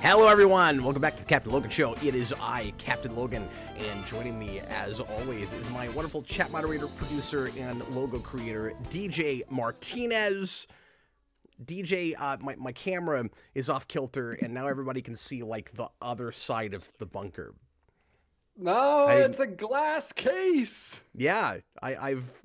Hello, everyone. Welcome back to the Captain Logan Show. It is I, Captain Logan, and joining me, as always, is my wonderful chat moderator, producer, and logo creator, DJ Martinez. DJ, my camera is off kilter, and now everybody can see, like, the other side of the bunker. No, it's a glass case. Yeah, I've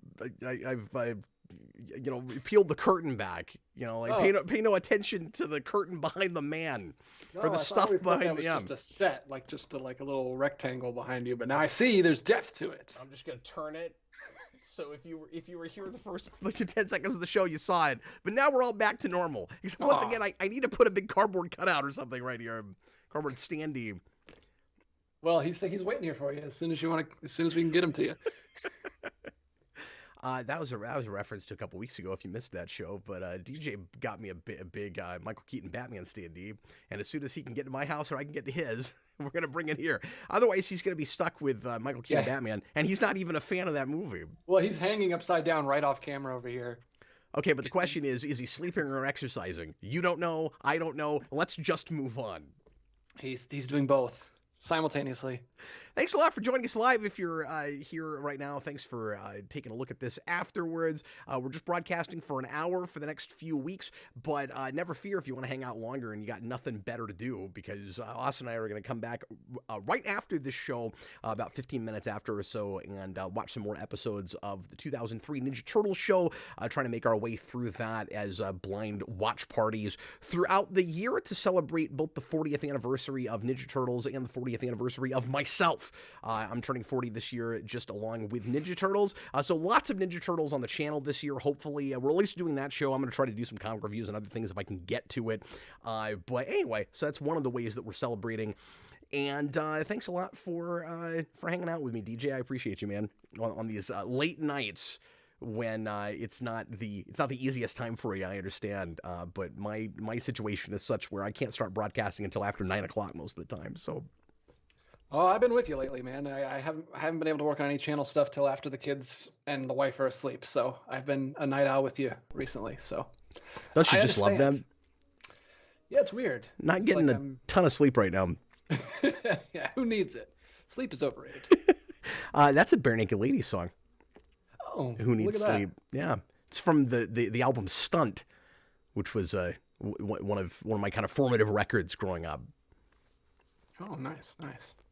peeled the curtain back. Pay no attention to the curtain behind the man, or the stuff behind the. Just a set, just a little rectangle behind you. But now I see there's depth to it. I'm just gonna turn it. So if you were here the first 10 seconds of the show, you saw it. But now we're all back to normal. Except once again, I need to put a big cardboard cutout or something right here, cardboard standee. Well, he's waiting here for you as soon as we can get him to you. That was a reference to a couple weeks ago if you missed that show, but DJ got me a big Michael Keaton Batman standee, and as soon as he can get to my house or I can get to his, we're going to bring it here. Otherwise, he's going to be stuck with Michael Keaton Batman, and he's not even a fan of that movie. Well, he's hanging upside down right off camera over here. Okay, but the question is he sleeping or exercising? You don't know. I don't know. Let's just move on. He's doing both simultaneously. Thanks a lot for joining us live. If you're here right now, thanks for taking a look at this afterwards. We're just broadcasting for an hour for the next few weeks, but never fear if you want to hang out longer and you got nothing better to do, because Austin and I are going to come back right after this show, about 15 minutes after or so, and watch some more episodes of the 2003 Ninja Turtles show, trying to make our way through that as blind watch parties throughout the year to celebrate both the 40th anniversary of Ninja Turtles and the 40th anniversary of myself. I'm turning 40 this year, just along with Ninja Turtles. So lots of Ninja Turtles on the channel this year. Hopefully, we're at least doing that show. I'm going to try to do some comic reviews and other things if I can get to it. But anyway, so that's one of the ways that we're celebrating. And thanks a lot for hanging out with me, DJ. I appreciate you, man, on these late nights when it's not the easiest time for you. I understand, but my situation is such where I can't start broadcasting until after 9 o'clock most of the time. So. Oh, I've been with you lately, man. I haven't been able to work on any channel stuff till after the kids and the wife are asleep. So I've been a night owl with you recently. So don't you just love them? Yeah, it's weird. Not getting a ton of sleep right now. Yeah, who needs it? Sleep is overrated. That's a Bare Naked Ladies song. Oh, who needs sleep? That. Yeah, it's from the album Stunt, which was one of my kind of formative records growing up. Oh, nice.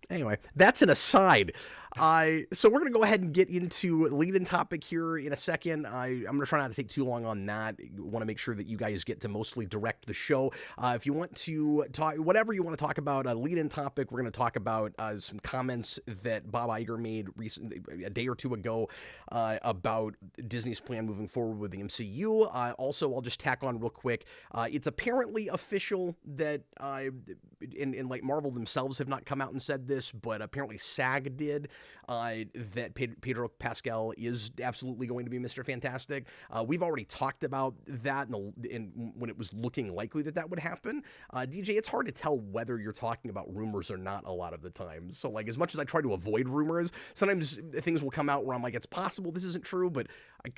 Anyway, that's an aside. So we're going to go ahead and get into lead-in topic here in a second. I'm going to try not to take too long on that. Want to make sure that you guys get to mostly direct the show. If you want to talk, whatever you want to talk about, a lead-in topic, we're going to talk about some comments that Bob Iger made recently, a day or two ago, about Disney's plan moving forward with the MCU. Also, I'll just tack on real quick. It's apparently official that, and like Marvel themselves have not come out and said this, but apparently SAG did, that Pedro Pascal is absolutely going to be Mr. Fantastic. We've already talked about that when it was looking likely that would happen. DJ, it's hard to tell whether you're talking about rumors or not a lot of the time. So, like, as much as I try to avoid rumors, sometimes things will come out where I'm like, it's possible this isn't true, but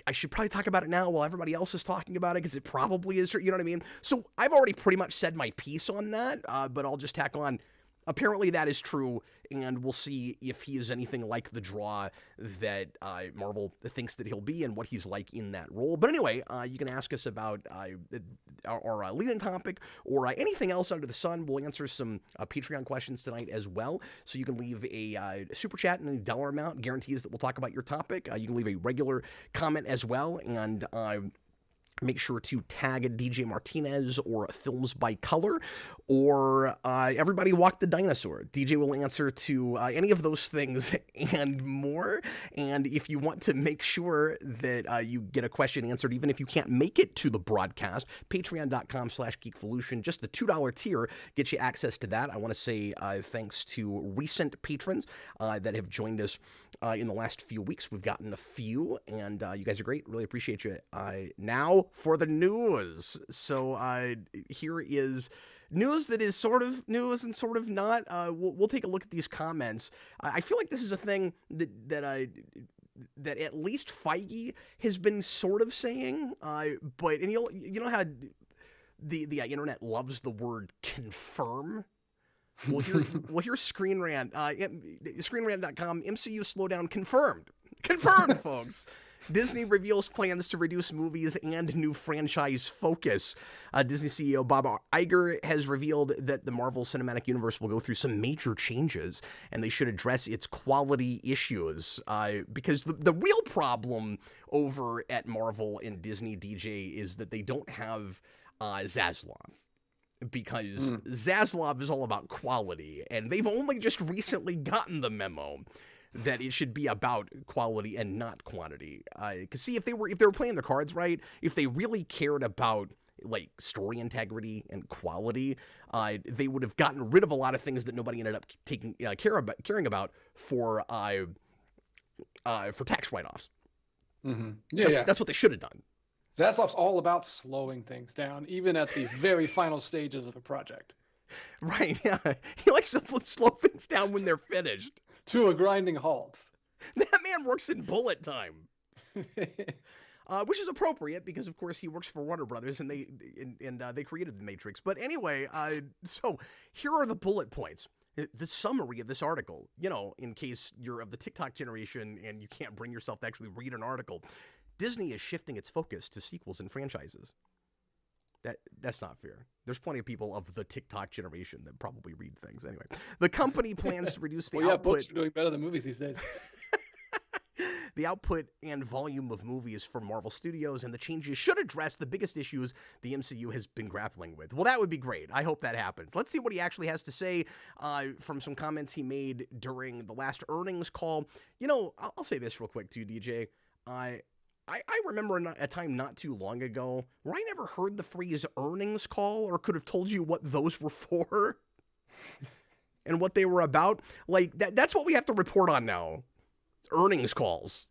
I should probably talk about it now while everybody else is talking about it, because it probably is true. You know what I mean? So I've already pretty much said my piece on that, but I'll just tack on. Apparently that is true, and we'll see if he is anything like the draw that Marvel thinks that he'll be and what he's like in that role. But anyway, you can ask us about our lead-in topic or anything else under the sun. We'll answer some Patreon questions tonight as well. So you can leave a super chat, and any dollar amount guarantees that we'll talk about your topic. You can leave a regular comment as well, and make sure to tag DJ Martinez or Films by Color or Everybody Walk the Dinosaur. DJ will answer to any of those things and more. And if you want to make sure that you get a question answered, even if you can't make it to the broadcast, patreon.com/geekvolution, just the $2 tier gets you access to that. I want to say thanks to recent patrons that have joined us in the last few weeks. We've gotten a few, and you guys are great. Really appreciate you. Now for the news. So here is news that is sort of news and sort of not. We'll take a look at these comments. I feel like this is a thing that at least Feige has been sort of saying. But you know how the internet loves the word confirm. Here's Screen Rant. ScreenRant.com, MCU slowdown confirmed. Confirmed, folks. Disney reveals plans to reduce movies and new franchise focus. Disney CEO Bob Iger has revealed that the Marvel Cinematic Universe will go through some major changes, and they should address its quality issues. Because the real problem over at Marvel and Disney, DJ, is that they don't have Zaslav. Because Zaslav is all about quality, and they've only just recently gotten the memo that it should be about quality and not quantity. Because see, if they were playing their cards right, if they really cared about like story integrity and quality, they would have gotten rid of a lot of things that nobody ended up caring about for tax write-offs. Mm-hmm. That's what they should have done. Zaslav's all about slowing things down, even at the very final stages of a project. Right, yeah. He likes to slow things down when they're finished. To a grinding halt. That man works in bullet time. Which is appropriate because, of course, he works for Warner Brothers and they created The Matrix. But anyway, so here are the bullet points. The summary of this article, in case you're of the TikTok generation and you can't bring yourself to actually read an article. Disney is shifting its focus to sequels and franchises. That's not fair. There's plenty of people of the TikTok generation that probably read things. Anyway, the company plans to reduce the output. Books are doing better than movies these days. The output and volume of movies from Marvel Studios, and the changes should address the biggest issues the MCU has been grappling with. Well, that would be great. I hope that happens. Let's see what he actually has to say from some comments he made during the last earnings call. I'll say this real quick too, DJ. I remember a time not too long ago where I never heard the phrase earnings call or could have told you what those were for and what they were about. Like, that's what we have to report on now. Earnings calls.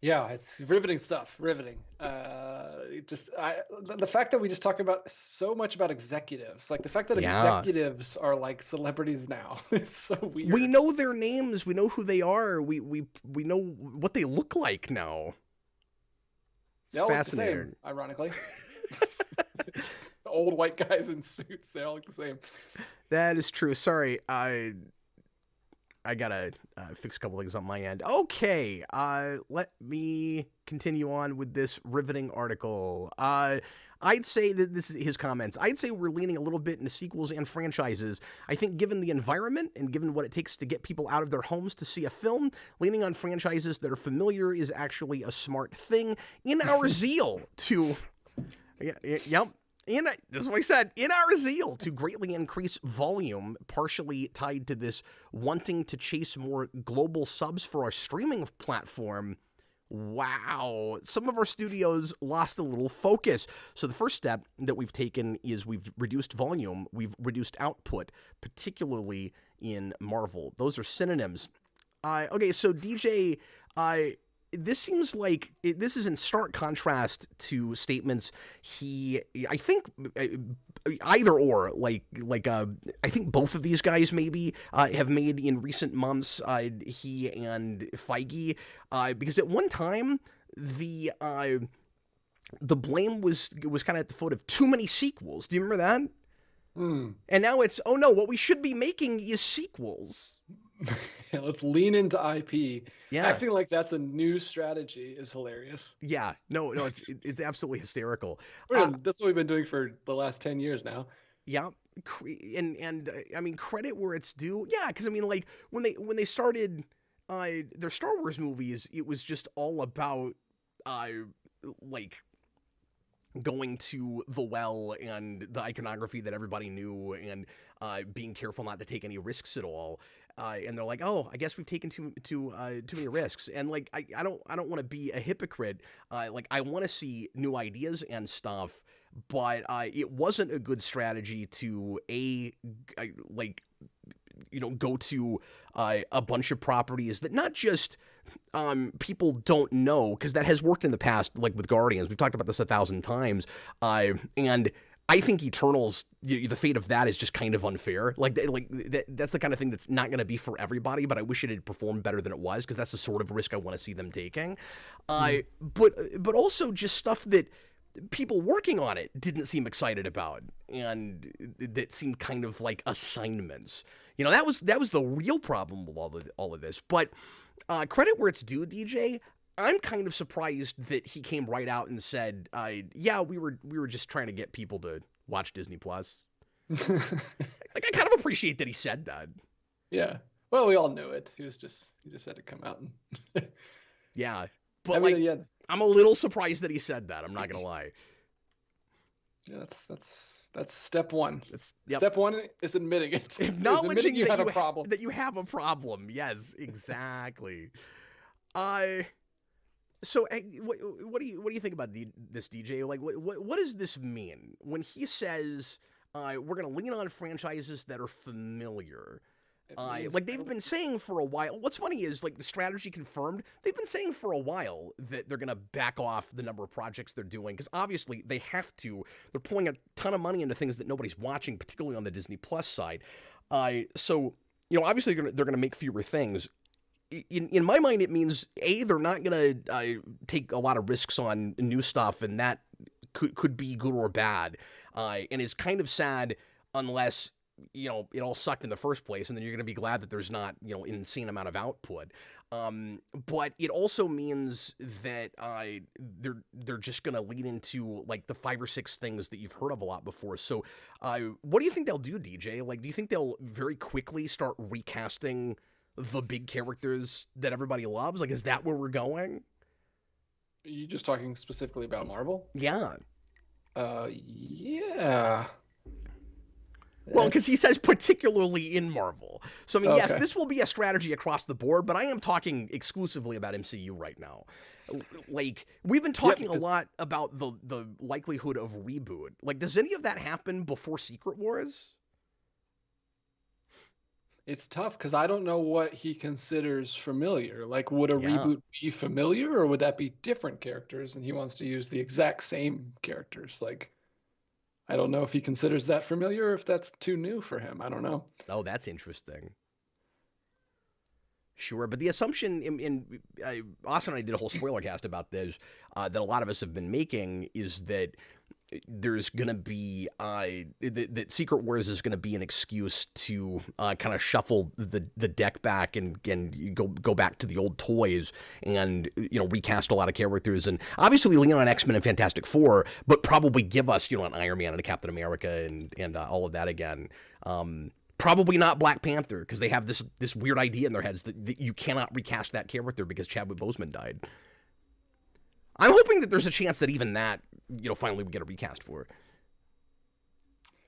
Yeah, it's riveting stuff. Riveting. The fact that we just talk about so much about executives, like the fact that executives are like celebrities now, it's so weird. We know their names. We know who they are. We know what they look like now. It's fascinating. Look the same, ironically. Old white guys in suits. They all look the same. That is true. Sorry, I gotta fix a couple things on my end. Okay, let me continue on with this riveting article. I'd say that this is his comments. I'd say we're leaning a little bit into sequels and franchises. I think given the environment and given what it takes to get people out of their homes to see a film, leaning on franchises that are familiar is actually a smart thing. In our zeal to... Yep. This is what I said. In our zeal to greatly increase volume, partially tied to this wanting to chase more global subs for our streaming platform, wow, some of our studios lost a little focus. So the first step that we've taken is we've reduced volume, we've reduced output, particularly in Marvel. Those are synonyms. Okay, so DJ, this seems like this is in stark contrast to statements I think either or, I think both of these guys maybe have made in recent months, he and Feige, because at one time the blame was kind of at the foot of too many sequels. Do you remember that? And now it's, oh no, what we should be making is sequels. Yeah, let's lean into IP. Yeah. Acting like that's a new strategy is hilarious. Yeah, no, it's absolutely hysterical. That's what we've been doing for the last 10 years now. Yeah, and I mean, credit where it's due. Yeah, because I mean, like when they started their Star Wars movies, it was just all about like going to the well and the iconography that everybody knew, and being careful not to take any risks at all. And they're like, oh, I guess we've taken too many risks. And like, I don't want to be a hypocrite. Like, I want to see new ideas and stuff, but it wasn't a good strategy to go to a bunch of properties that not just people don't know, because that has worked in the past, like with Guardians. We've talked about this 1,000 times, and I think Eternals, the fate of that is just kind of unfair. That's the kind of thing that's not going to be for everybody, but I wish it had performed better than it was, because that's the sort of risk I want to see them taking. But also just stuff that people working on it didn't seem excited about, and that seemed kind of like assignments. You know, that was the real problem with all of this. But credit where it's due, DJ. I'm kind of surprised that he came right out and said, "Yeah, we were just trying to get people to watch Disney Plus." Like, I kind of appreciate that he said that. Yeah. Well, we all knew it. He just had to come out and. Yeah, but I'm a little surprised that he said that. I'm not gonna lie. Yeah, that's step one. Yep. Step one is admitting it. Acknowledging you that have a problem. That you have a problem. Yes, exactly. So what do you think about this, DJ? Like, what does this mean when he says we're gonna lean on franchises that are familiar? Like they've been saying for a while. What's funny is, like, the strategy confirmed. They've been saying for a while that they're going to back off the number of projects they're doing, because obviously they have to. They're pulling a ton of money into things that nobody's watching, particularly on the Disney Plus side. So, you know, obviously they're going to make fewer things. In my mind, it means, A, they're not going to take a lot of risks on new stuff, and that could be good or bad. And it's kind of sad unless, you know, it all sucked in the first place, and then you're going to be glad that there's not, you know, an insane amount of output. But it also means that they're just going to lead into, like, the 5 or 6 things that you've heard of a lot before. So what do you think they'll do, DJ? Like, do you think they'll very quickly start recasting the big characters that everybody loves? Like, is that where we're going? Are you just talking specifically about Marvel? Yeah. Yeah. Well, because he says particularly in Marvel. So, I mean, yes, this will be a strategy across the board, but I am talking exclusively about MCU right now. Like, we've been talking a lot about the likelihood of reboot. Like, does any of that happen before Secret Wars? It's tough because I don't know what he considers familiar. Like, would a reboot be familiar, or would that be different characters and he wants to use the exact same characters? Like, I don't know if he considers that familiar or if that's too new for him. I don't know. Oh, that's interesting. Sure, but the assumption Austin and I did a whole spoiler cast about this that a lot of us have been making is that there's going to be that Secret Wars is going to be an excuse to kind of shuffle the deck back and go back to the old toys and, you know, recast a lot of characters, and obviously lean on X-Men and Fantastic Four, but probably give us, you know, an Iron Man and a Captain America and all of that again. Probably not Black Panther, because they have this weird idea in their heads that you cannot recast that character because Chadwick Boseman died. I'm hoping that there's a chance that even that, you know, finally we get a recast for.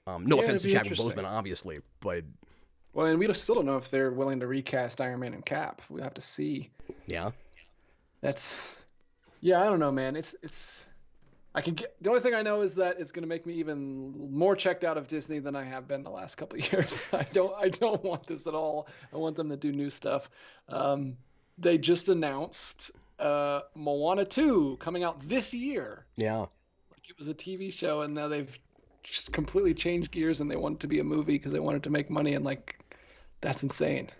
No offense to Chadwick Boseman, obviously, but... Well, and we still don't know if they're willing to recast Iron Man and Cap. We have to see. Yeah. Yeah, I don't know, man. The only thing I know is that it's going to make me even more checked out of Disney than I have been the last couple of years. I don't want this at all. I want them to do new stuff. They just announced Moana 2 coming out this year. Yeah. Like, it was a TV show, and now they've just completely changed gears, and they want it to be a movie because they want it to make money, and, like, that's insane.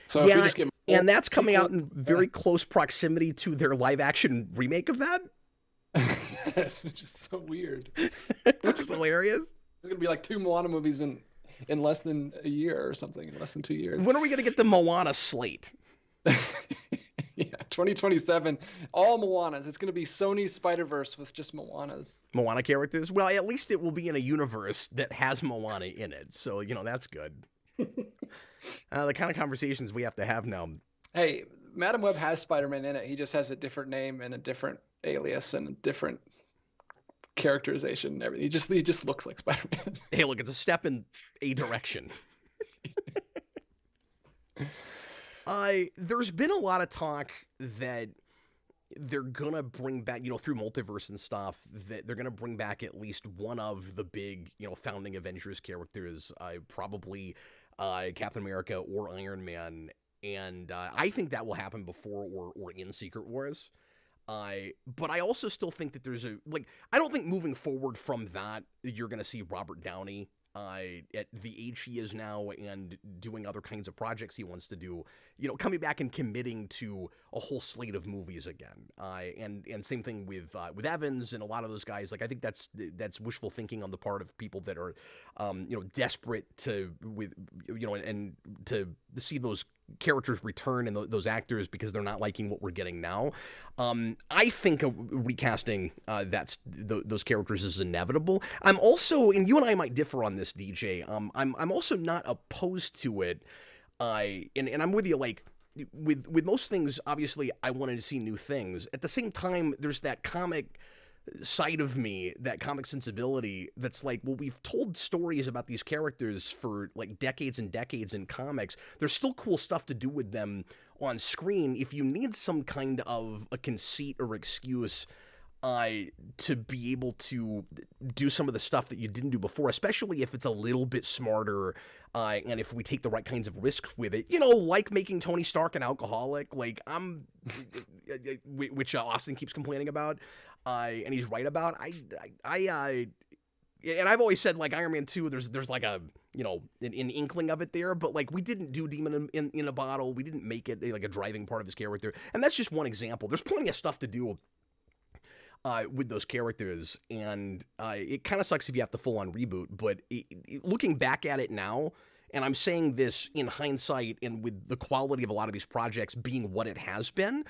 So yeah, and that's coming out in very close proximity to their live-action remake of that? Yes, which is so weird. Which is hilarious. There's going to be like 2 Moana movies in less than a year or something, in less than 2 years. When are we going to get the Moana slate? Yeah, 2027, all Moanas. It's going to be Sony's Spider-Verse with just Moanas. Moana characters? Well, at least it will be in a universe that has Moana in it. So, you know, that's good. The kind of conversations we have to have now. Hey, Madam Web has Spider-Man in it. He just has a different name and a different alias and a different characterization and everything. He just looks like Spider-Man. Hey, look, it's a step in a direction. There's been a lot of talk that they're gonna bring back, you know, through multiverse and stuff, that they're gonna bring back at least one of the big, you know, founding Avengers characters, probably Captain America or Iron Man, and I think that will happen before or in Secret Wars. But I also still think that there's I don't think moving forward from that, you're going to see Robert Downey at the age he is now and doing other kinds of projects he wants to do, coming back and committing to a whole slate of movies again. And same thing with Evans and a lot of those guys. Like, I think that's wishful thinking on the part of people that are, desperate to see those characters return and those actors because they're not liking what we're getting now. I think recasting those characters is inevitable. I'm also, and you and I might differ on this, DJ. I'm also not opposed to it. And I'm with you. Like, with most things, obviously, I wanted to see new things. At the same time, there's that comic side of me, that comic sensibility that's like, well, we've told stories about these characters for like decades and decades in comics. There's still cool stuff to do with them on screen. If you need some kind of a conceit or excuse to be able to do some of the stuff that you didn't do before, especially if it's a little bit smarter, and if we take the right kinds of risks with it, like making Tony Stark an alcoholic, like which Austin keeps complaining about, and he's right about. And I've always said, like, Iron Man 2, there's like a, an inkling of it there, but like, we didn't do Demon in a Bottle. We didn't make it like a driving part of his character, and that's just one example. There's plenty of stuff to do with those characters, and it kind of sucks if you have to full-on reboot, but looking back at it now, and I'm saying this in hindsight and with the quality of a lot of these projects being what it has been,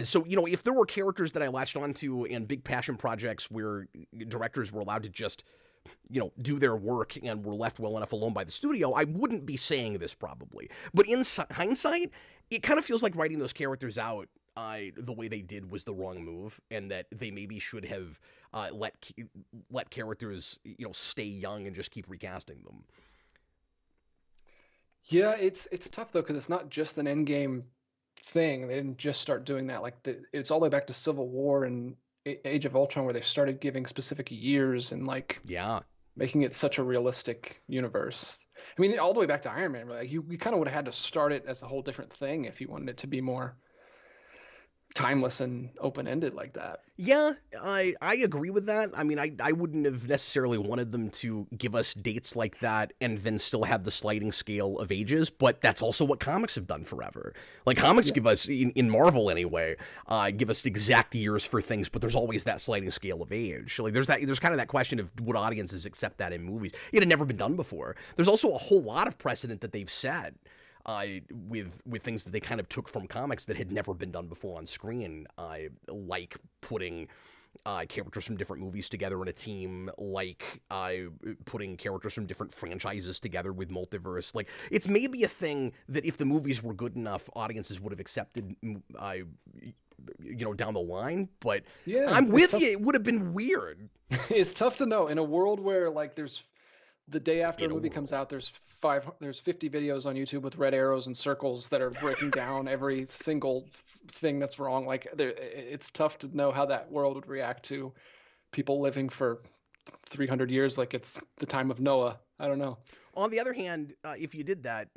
so, if there were characters that I latched onto and big passion projects where directors were allowed to just, do their work and were left well enough alone by the studio, I wouldn't be saying this probably. But in hindsight, it kind of feels like writing those characters out the way they did was the wrong move, and that they maybe should have let characters stay young and just keep recasting them. Yeah, it's tough though, because it's not just an Endgame thing. They didn't just start doing that. Like, it's all the way back to Civil War and Age of Ultron, where they started giving specific years and making it such a realistic universe. I mean, all the way back to Iron Man. Like, you kind of would have had to start it as a whole different thing if you wanted it to be more timeless and open-ended like that. Yeah, I agree with that. I mean, I wouldn't have necessarily wanted them to give us dates like that and then still have the sliding scale of ages, but that's also what comics have done forever. Like, comics give us, in Marvel anyway, give us exact years for things, but there's always that sliding scale of age. Like, there's kind of that question of would audiences accept that in movies? It had never been done before. There's also a whole lot of precedent that they've set with things that they kind of took from comics that had never been done before on screen, like putting characters from different movies together in a team, like putting characters from different franchises together with multiverse. Like, it's maybe a thing that if the movies were good enough, audiences would have accepted, down the line. But yeah, I'm with you. It would have been weird. It's tough to know in a world where, like, there's the day after a movie comes out, there's 50 videos on YouTube with red arrows and circles that are breaking down every single thing that's wrong. Like, it's tough to know how that world would react to people living for 300 years like it's the time of Noah. I don't know. On the other hand, if you did that,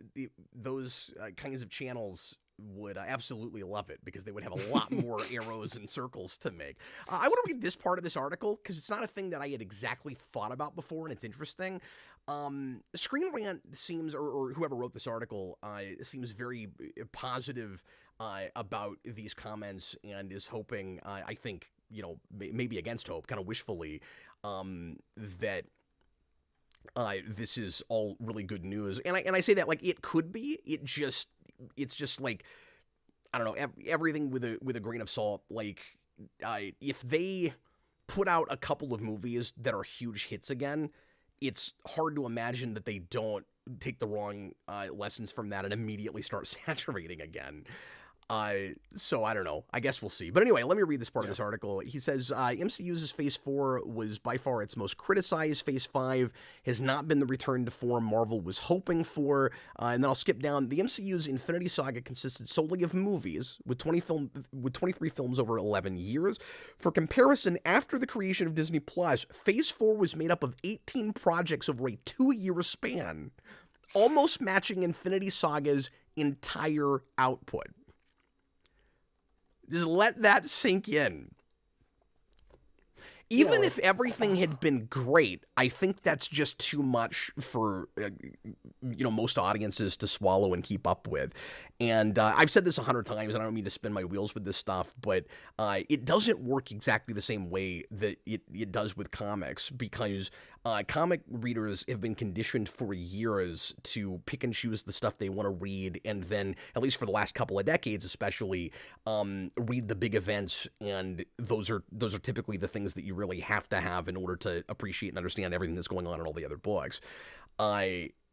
those kinds of channels would absolutely love it, because they would have a lot more arrows and circles to make. I want to read this part of this article because it's not a thing that I had exactly thought about before, and it's interesting. Screen Rant seems, or whoever wrote this article, seems very positive about these comments and is hoping, I think, maybe against hope, kind of wishfully, that this is all really good news. And I say that like it could be. It's just like, I don't know, everything with a grain of salt. Like, if they put out a couple of movies that are huge hits again, it's hard to imagine that they don't take the wrong lessons from that and immediately start saturating again. So I don't know. I guess we'll see. But anyway, let me read this part of this article. He says, MCU's Phase 4 was by far its most criticized. Phase 5 has not been the return to form Marvel was hoping for. And then I'll skip down. The MCU's Infinity Saga consisted solely of movies, with 23 films over 11 years. For comparison, after the creation of Disney Plus, Phase 4 was made up of 18 projects over a 2-year span, almost matching Infinity Saga's entire output. Just let that sink in. Even like, if everything had been great, I think that's just too much for most audiences to swallow and keep up with. And I've said this 100 times, and I don't mean to spin my wheels with this stuff, but it doesn't work exactly the same way that it does with comics, because comic readers have been conditioned for years to pick and choose the stuff they want to read, and then, at least for the last couple of decades especially, read the big events, and those are typically the things that you really have to have in order to appreciate and understand everything that's going on in all the other books.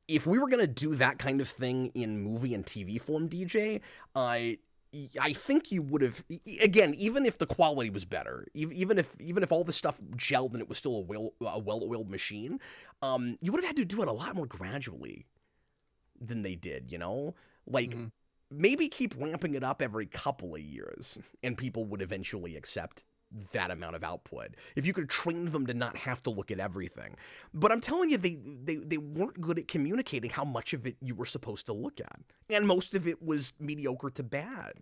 If we were going to do that kind of thing in movie and TV form, DJ, I think you would have, again, even if the quality was better, even if all this stuff gelled and it was still a well-oiled machine, you would have had to do it a lot more gradually than they did, Like, maybe keep ramping it up every couple of years, and people would eventually accept that amount of output. If you could train them to not have to look at everything. But I'm telling you, they weren't good at communicating how much of it you were supposed to look at. And most of it was mediocre to bad.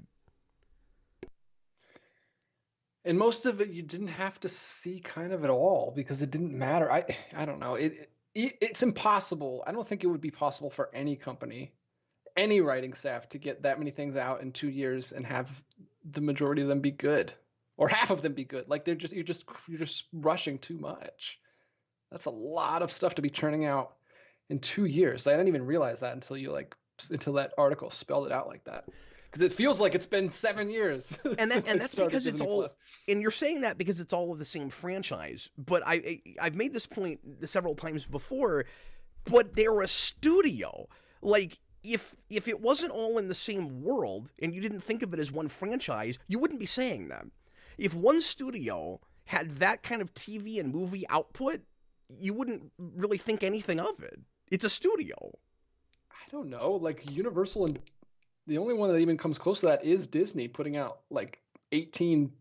And most of it you didn't have to see kind of at all, because it didn't matter. I don't know. It's impossible. I don't think it would be possible for any company, any writing staff, to get that many things out in 2 years and have the majority of them be good, or half of them be good. Like, you're just rushing too much. That's a lot of stuff to be churning out in 2 years. I didn't even realize that until that article spelled it out like that. Because it feels like it's been 7 years. And that's because it's all. And you're saying that because it's all of the same franchise. But I've made this point several times before. But they're a studio. Like, if it wasn't all in the same world and you didn't think of it as one franchise, you wouldn't be saying that. If one studio had that kind of TV and movie output, you wouldn't really think anything of it. It's a studio. I don't know. Like, Universal, and the only one that even comes close to that is Disney, putting out like 18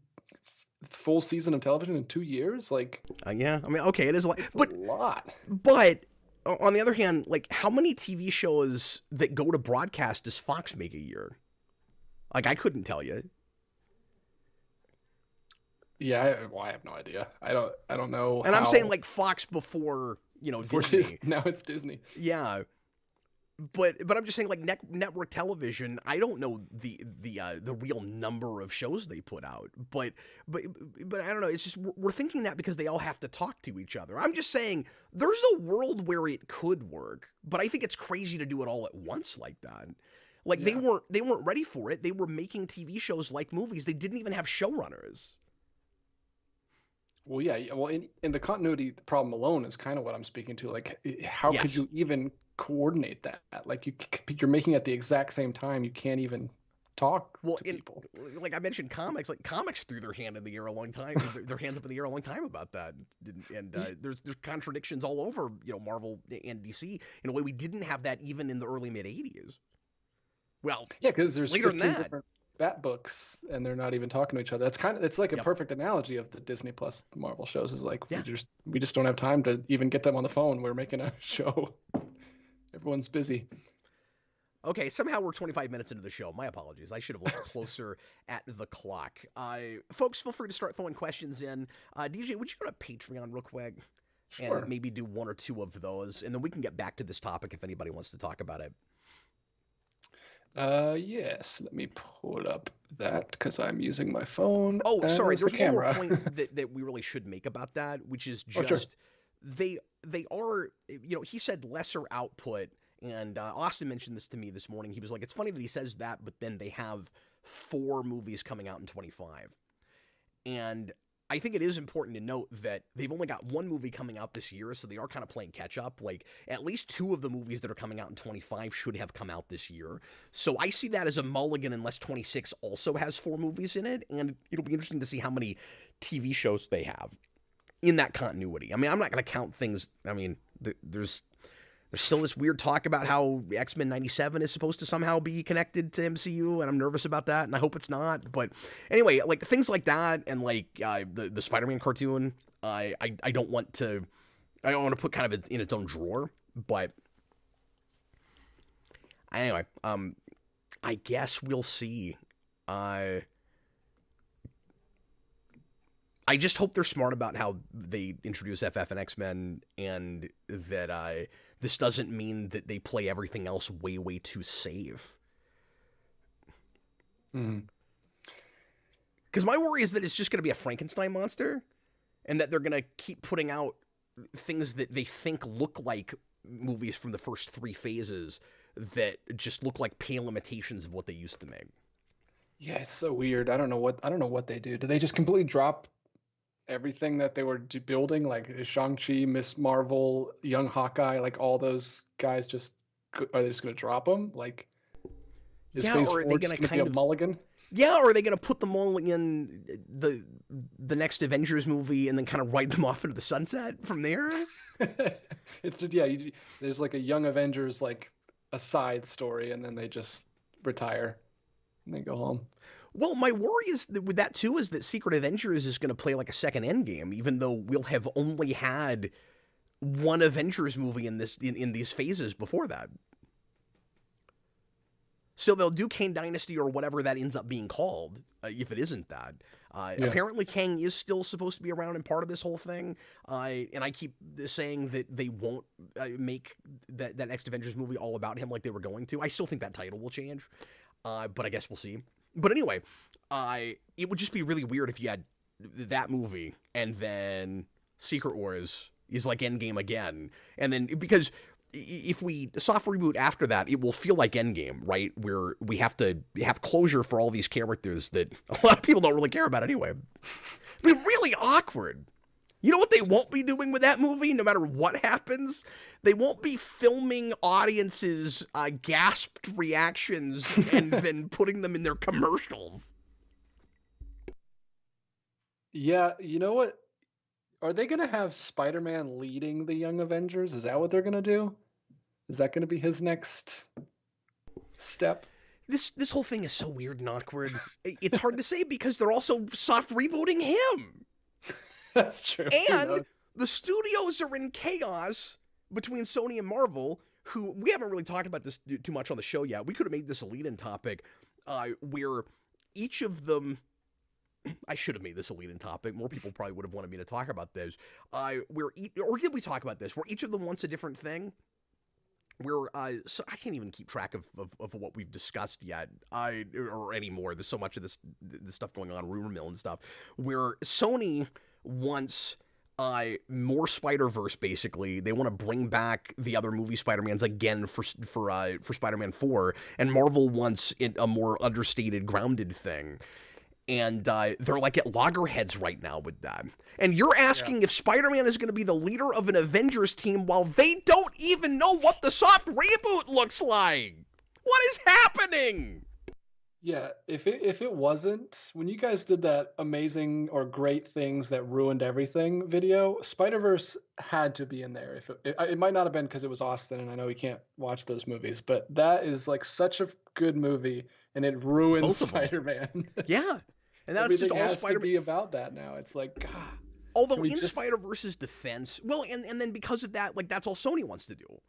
full season of television in 2 years. Like, yeah, I mean, okay, it is a lot. It's a lot. But on the other hand, like, how many TV shows that go to broadcast does Fox make a year? Like, I couldn't tell you. Yeah, I have no idea. I don't know. And I'm saying, like, Fox before, Disney. Now it's Disney. Yeah. But I'm just saying, like, network television, I don't know the real number of shows they put out. But I don't know. It's just, we're thinking that because they all have to talk to each other. I'm just saying there's a world where it could work, but I think it's crazy to do it all at once like that. Like, they weren't ready for it. They were making TV shows like movies. They didn't even have showrunners. Well, yeah. Well, in the continuity problem alone is kind of what I'm speaking to. Like, how could you even coordinate that? Like, you're making it at the exact same time. You can't even talk to people. Like I mentioned, comics threw their hand in the air a long time. Their hands up in the air a long time about that. And there's contradictions all over, Marvel and DC in a way we didn't have that even in the early mid '80s. Well, yeah, because there's later 15 than that. different Bat books, and they're not even talking to each other. It's like a perfect analogy of the Disney Plus Marvel shows. Is like, we just don't have time to even get them on the phone. We're making a show. Everyone's busy. Okay, somehow we're 25 minutes into the show. My apologies. I should have looked closer at the clock. Folks, feel free to start throwing questions in. DJ, would you go to Patreon real quick? Sure. And maybe do one or two of those, and then we can get back to this topic if anybody wants to talk about it. Yes. Let me pull up that because I'm using my phone. Oh, sorry. There's the one more camera. point that we really should make about that, which is just they are, he said lesser output, and Austin mentioned this to me this morning. He was like, it's funny that he says that, but then they have 4 movies coming out in 25. And I think it is important to note that they've only got 1 movie coming out this year, so they are kind of playing catch up. Like, at least 2 of the movies that are coming out in 25 should have come out this year. So I see that as a mulligan unless 26 also has 4 movies in it, and it'll be interesting to see how many TV shows they have in that continuity. I mean, I'm not going to count things. I mean, there's still this weird talk about how X-Men 97 is supposed to somehow be connected to MCU, and I'm nervous about that, and I hope it's not. But anyway, like, things like that, and like the Spider-Man cartoon, I don't want to put kind of in its own drawer. But anyway, I guess we'll see. I just hope they're smart about how they introduce FF and X-Men, and that this doesn't mean that they play everything else way, way too safe. Because my worry is that it's just going to be a Frankenstein monster, and that they're going to keep putting out things that they think look like movies from the first 3 phases that just look like pale imitations of what they used to make. Yeah, it's so weird. I don't know what they do. Do they just completely drop everything that they were building, like Shang-Chi, Miss Marvel, Young Hawkeye, like all those guys? Are they just going to drop them? Like, is Phase 4 going to be a mulligan? Yeah, or are they going to put them all in the next Avengers movie and then kind of ride them off into the sunset from there? It's just, there's like a Young Avengers, like a side story, and then they just retire and they go home. Well, my worry is that with that too is that Secret Avengers is going to play like a second Endgame, even though we'll have only had one Avengers movie in these phases before that. So they'll do Kang Dynasty or whatever that ends up being called, if it isn't that. Apparently Kang is still supposed to be around and part of this whole thing. And I keep saying that they won't make that next Avengers movie all about him like they were going to. I still think that title will change, but I guess we'll see. But anyway, it would just be really weird if you had that movie and then Secret Wars is like Endgame again. And then, because if we soft reboot after that, it will feel like Endgame, right? Where we have to have closure for all these characters that a lot of people don't really care about anyway. It'll be really awkward. You know what they won't be doing with that movie, no matter what happens? They won't be filming audiences' gasped reactions and then putting them in their commercials. Yeah, you know what? Are they going to have Spider-Man leading the Young Avengers? Is that what they're going to do? Is that going to be his next step? This whole thing is so weird and awkward. It's hard to say because they're also soft rebooting him. That's true. And the studios are in chaos between Sony and Marvel, who we haven't really talked about this too much on the show yet. We could have made this a lead-in topic where each of them... I should have made this a lead-in topic. More people probably would have wanted me to talk about this. Or did we talk about this? Where each of them wants a different thing? Where so I can't even keep track of what we've discussed yet, or anymore. There's so much of this stuff going on, rumor mill and stuff. Where Sony wants more Spider-Verse. Basically, they want to bring back the other movie Spider-Mans again for Spider-Man 4, and Marvel wants a more understated, grounded thing. And they're like at loggerheads right now with that. And you're asking if Spider-Man is going to be the leader of an Avengers team while they don't even know what the soft reboot looks like. What is happening? Yeah, if it wasn't, when you guys did that amazing or great things that ruined everything video, Spider-Verse had to be in there. If it might not have been because it was Austin, and I know we can't watch those movies, but that is like such a good movie, and it ruined Spider-Man. Yeah. And that's everything just all has Spider-Man. to be about that now. It's like, God. Although in Spider-Verse's defense, well, and then because of that, like that's all Sony wants to do.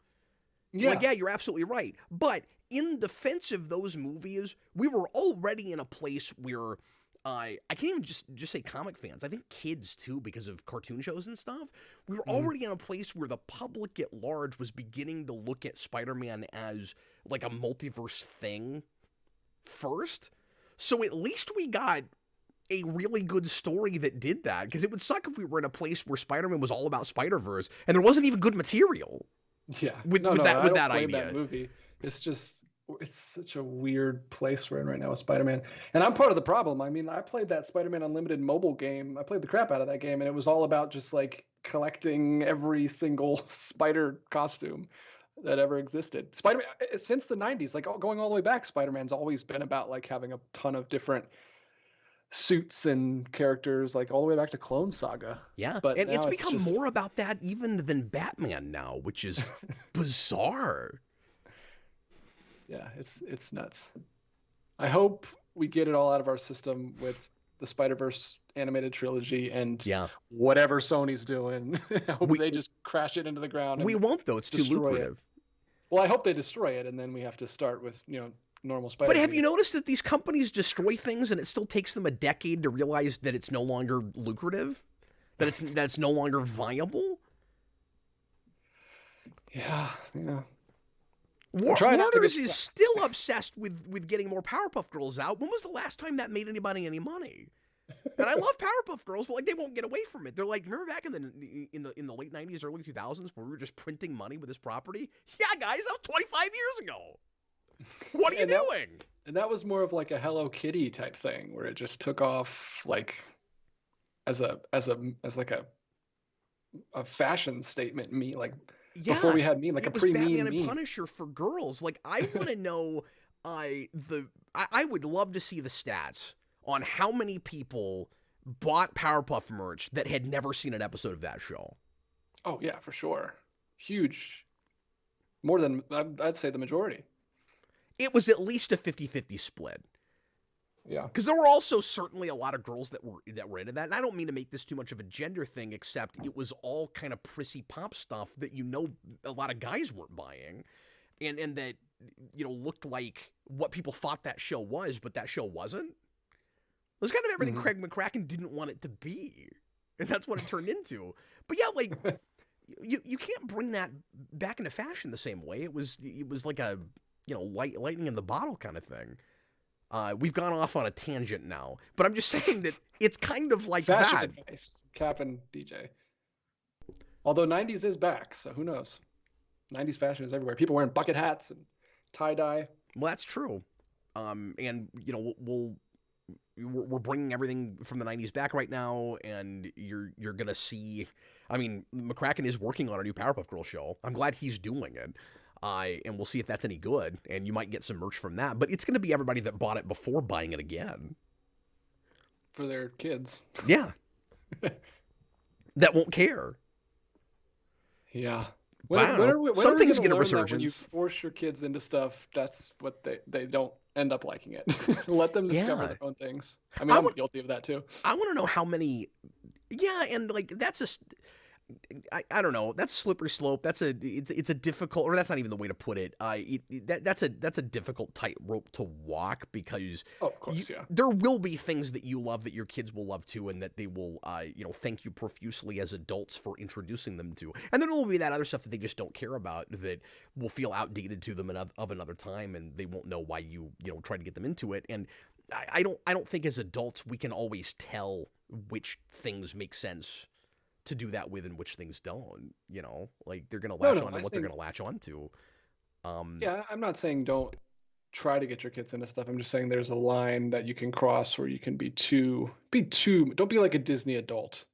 Yeah. Like, yeah, you're absolutely right. But in defense of those movies, we were already in a place where I can't even just say comic fans. I think kids too, because of cartoon shows and stuff. We were already in a place where the public at large was beginning to look at Spider-Man as like a multiverse thing first. So at least we got a really good story that did that, because it would suck if we were in a place where Spider-Man was all about Spider-Verse and there wasn't even good material. Yeah, with that idea. That movie, it's such a weird place we're in right now with Spider-Man, and I'm part of the problem. I mean, I played that Spider-Man Unlimited mobile game. I played the crap out of that game, and it was all about just like collecting every single spider costume that ever existed. Spider-Man, since the 90s, like going all the way back, Spider-Man's always been about like having a ton of different suits and characters, like all the way back to Clone Saga. Yeah, but it's become more about that even than Batman now, which is bizarre. Yeah, it's nuts. I hope we get it all out of our system with the Spider-Verse animated trilogy and whatever Sony's doing. I hope they just crash it into the ground. We won't, though. It's too lucrative. Well, I hope they destroy it, and then we have to start with, normal spider. But have you noticed that these companies destroy things and it still takes them a decade to realize that it's no longer lucrative? That it's no longer viable? Yeah. Warner's is still obsessed with getting more Powerpuff Girls out. When was the last time that made anybody any money? And I love Powerpuff Girls, but like they won't get away from it. They're like, remember back in the late 90s, early 2000s, where we were just printing money with this property? Yeah, guys, that was 25 years ago. What are you doing? And that was more of like a Hello Kitty type thing, where it just took off like as like a fashion statement. Before we had meme, like a pre-meme Batman and meme. Punisher for girls. Like I want to know, I would love to see the stats on how many people bought Powerpuff merch that had never seen an episode of that show. Oh yeah, for sure, huge. More than I'd say the majority. It was at least a 50-50 split. Yeah. Because there were also certainly a lot of girls that were into that. And I don't mean to make this too much of a gender thing, except it was all kind of prissy pop stuff that a lot of guys weren't buying. And that, looked like what people thought that show was, but that show wasn't. It was kind of everything Craig McCracken didn't want it to be. And that's what it turned into. But yeah, like, you can't bring that back into fashion the same way. It was like a, lightning in the bottle kind of thing. We've gone off on a tangent now, but I'm just saying that it's kind of like fashion that. Advice, Cap and DJ. Although 90s is back, so who knows? 90s fashion is everywhere. People wearing bucket hats and tie-dye. Well, that's true. And, we're bringing everything from the 90s back right now, and you're going to see... I mean, McCracken is working on a new Powerpuff Girls show. I'm glad he's doing it. And we'll see if that's any good, and you might get some merch from that. But it's going to be everybody that bought it before buying it again. For their kids. Yeah. That won't care. Yeah. Something's going to resurgence. When you force your kids into stuff, that's what they don't end up liking it. Let them discover their own things. I mean, I'm guilty of that too. I want to know how many... Yeah, and like that's I don't know. That's a slippery slope. It's a difficult, or that's not even the way to put it. That's a difficult tightrope to walk because of course, there will be things that you love that your kids will love too, and that they will thank you profusely as adults for introducing them to. And then there will be that other stuff that they just don't care about that will feel outdated to them of another time, and they won't know why you try to get them into it. And I don't think as adults we can always tell which things make sense to do that with and which things don't, like they're going to latch on to what they're going to latch on to. Yeah, I'm not saying don't try to get your kids into stuff. I'm just saying there's a line that you can cross where you can be too, don't be like a Disney adult.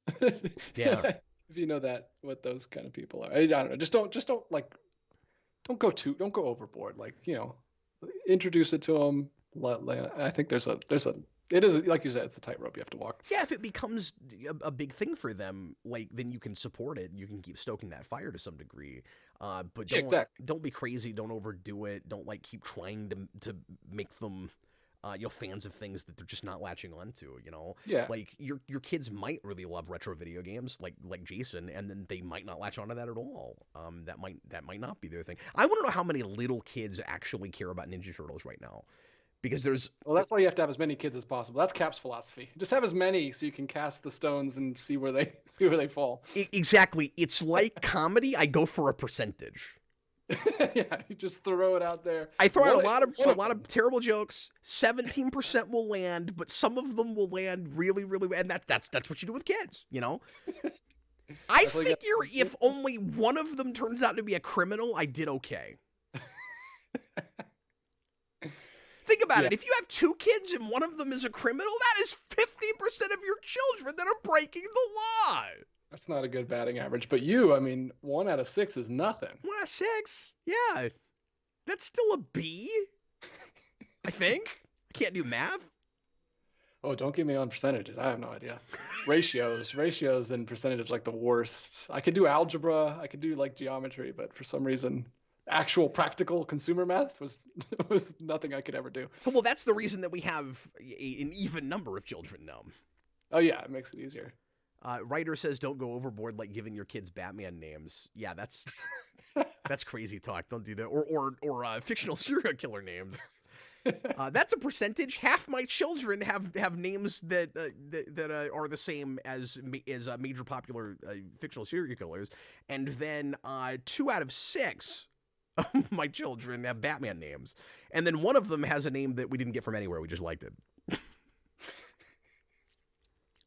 Yeah. If you know what those kind of people are. I don't know. Just don't go overboard. Like, introduce it to them. I think it is, like you said, it's a tightrope you have to walk. Yeah, if it becomes a big thing for them, like then you can support it. You can keep stoking that fire to some degree. But don't be crazy. Don't overdo it. Don't like keep trying to make them, fans of things that they're just not latching onto. Yeah. Like your kids might really love retro video games, like Jason, and then they might not latch onto that at all. That might not be their thing. I want to know how many little kids actually care about Ninja Turtles right now. Because that's why you have to have as many kids as possible. That's Cap's philosophy. Just have as many so you can cast the stones and see where they fall. Exactly. It's like comedy. I go for a percentage. Yeah, you just throw it out there. I throw out a lot of terrible jokes. 17% will land, but some of them will land really, really well. And that's what you do with kids, I figure if only one of them turns out to be a criminal, I did okay. Think about it. If you have two kids and one of them is a criminal, that is 50% of your children that are breaking the law. That's not a good batting average. But 1 out of 6 is nothing. 1 out of 6? Yeah. That's still a B, I think. I can't do math. Oh, don't get me on percentages. I have no idea. Ratios and percentages like the worst. I could do algebra. I could do like geometry, but for some reason... actual practical consumer math was nothing I could ever do. Well, that's the reason that we have an even number of children now. Oh yeah, it makes it easier. Writer says don't go overboard like giving your kids Batman names. Yeah, that's crazy talk. Don't do that. Or fictional serial killer names. That's a percentage. Half my children have names that are the same as major popular fictional serial killers, and then 2 out of 6 of my children have Batman names, and then one of them has a name that we didn't get from anywhere. We just liked it.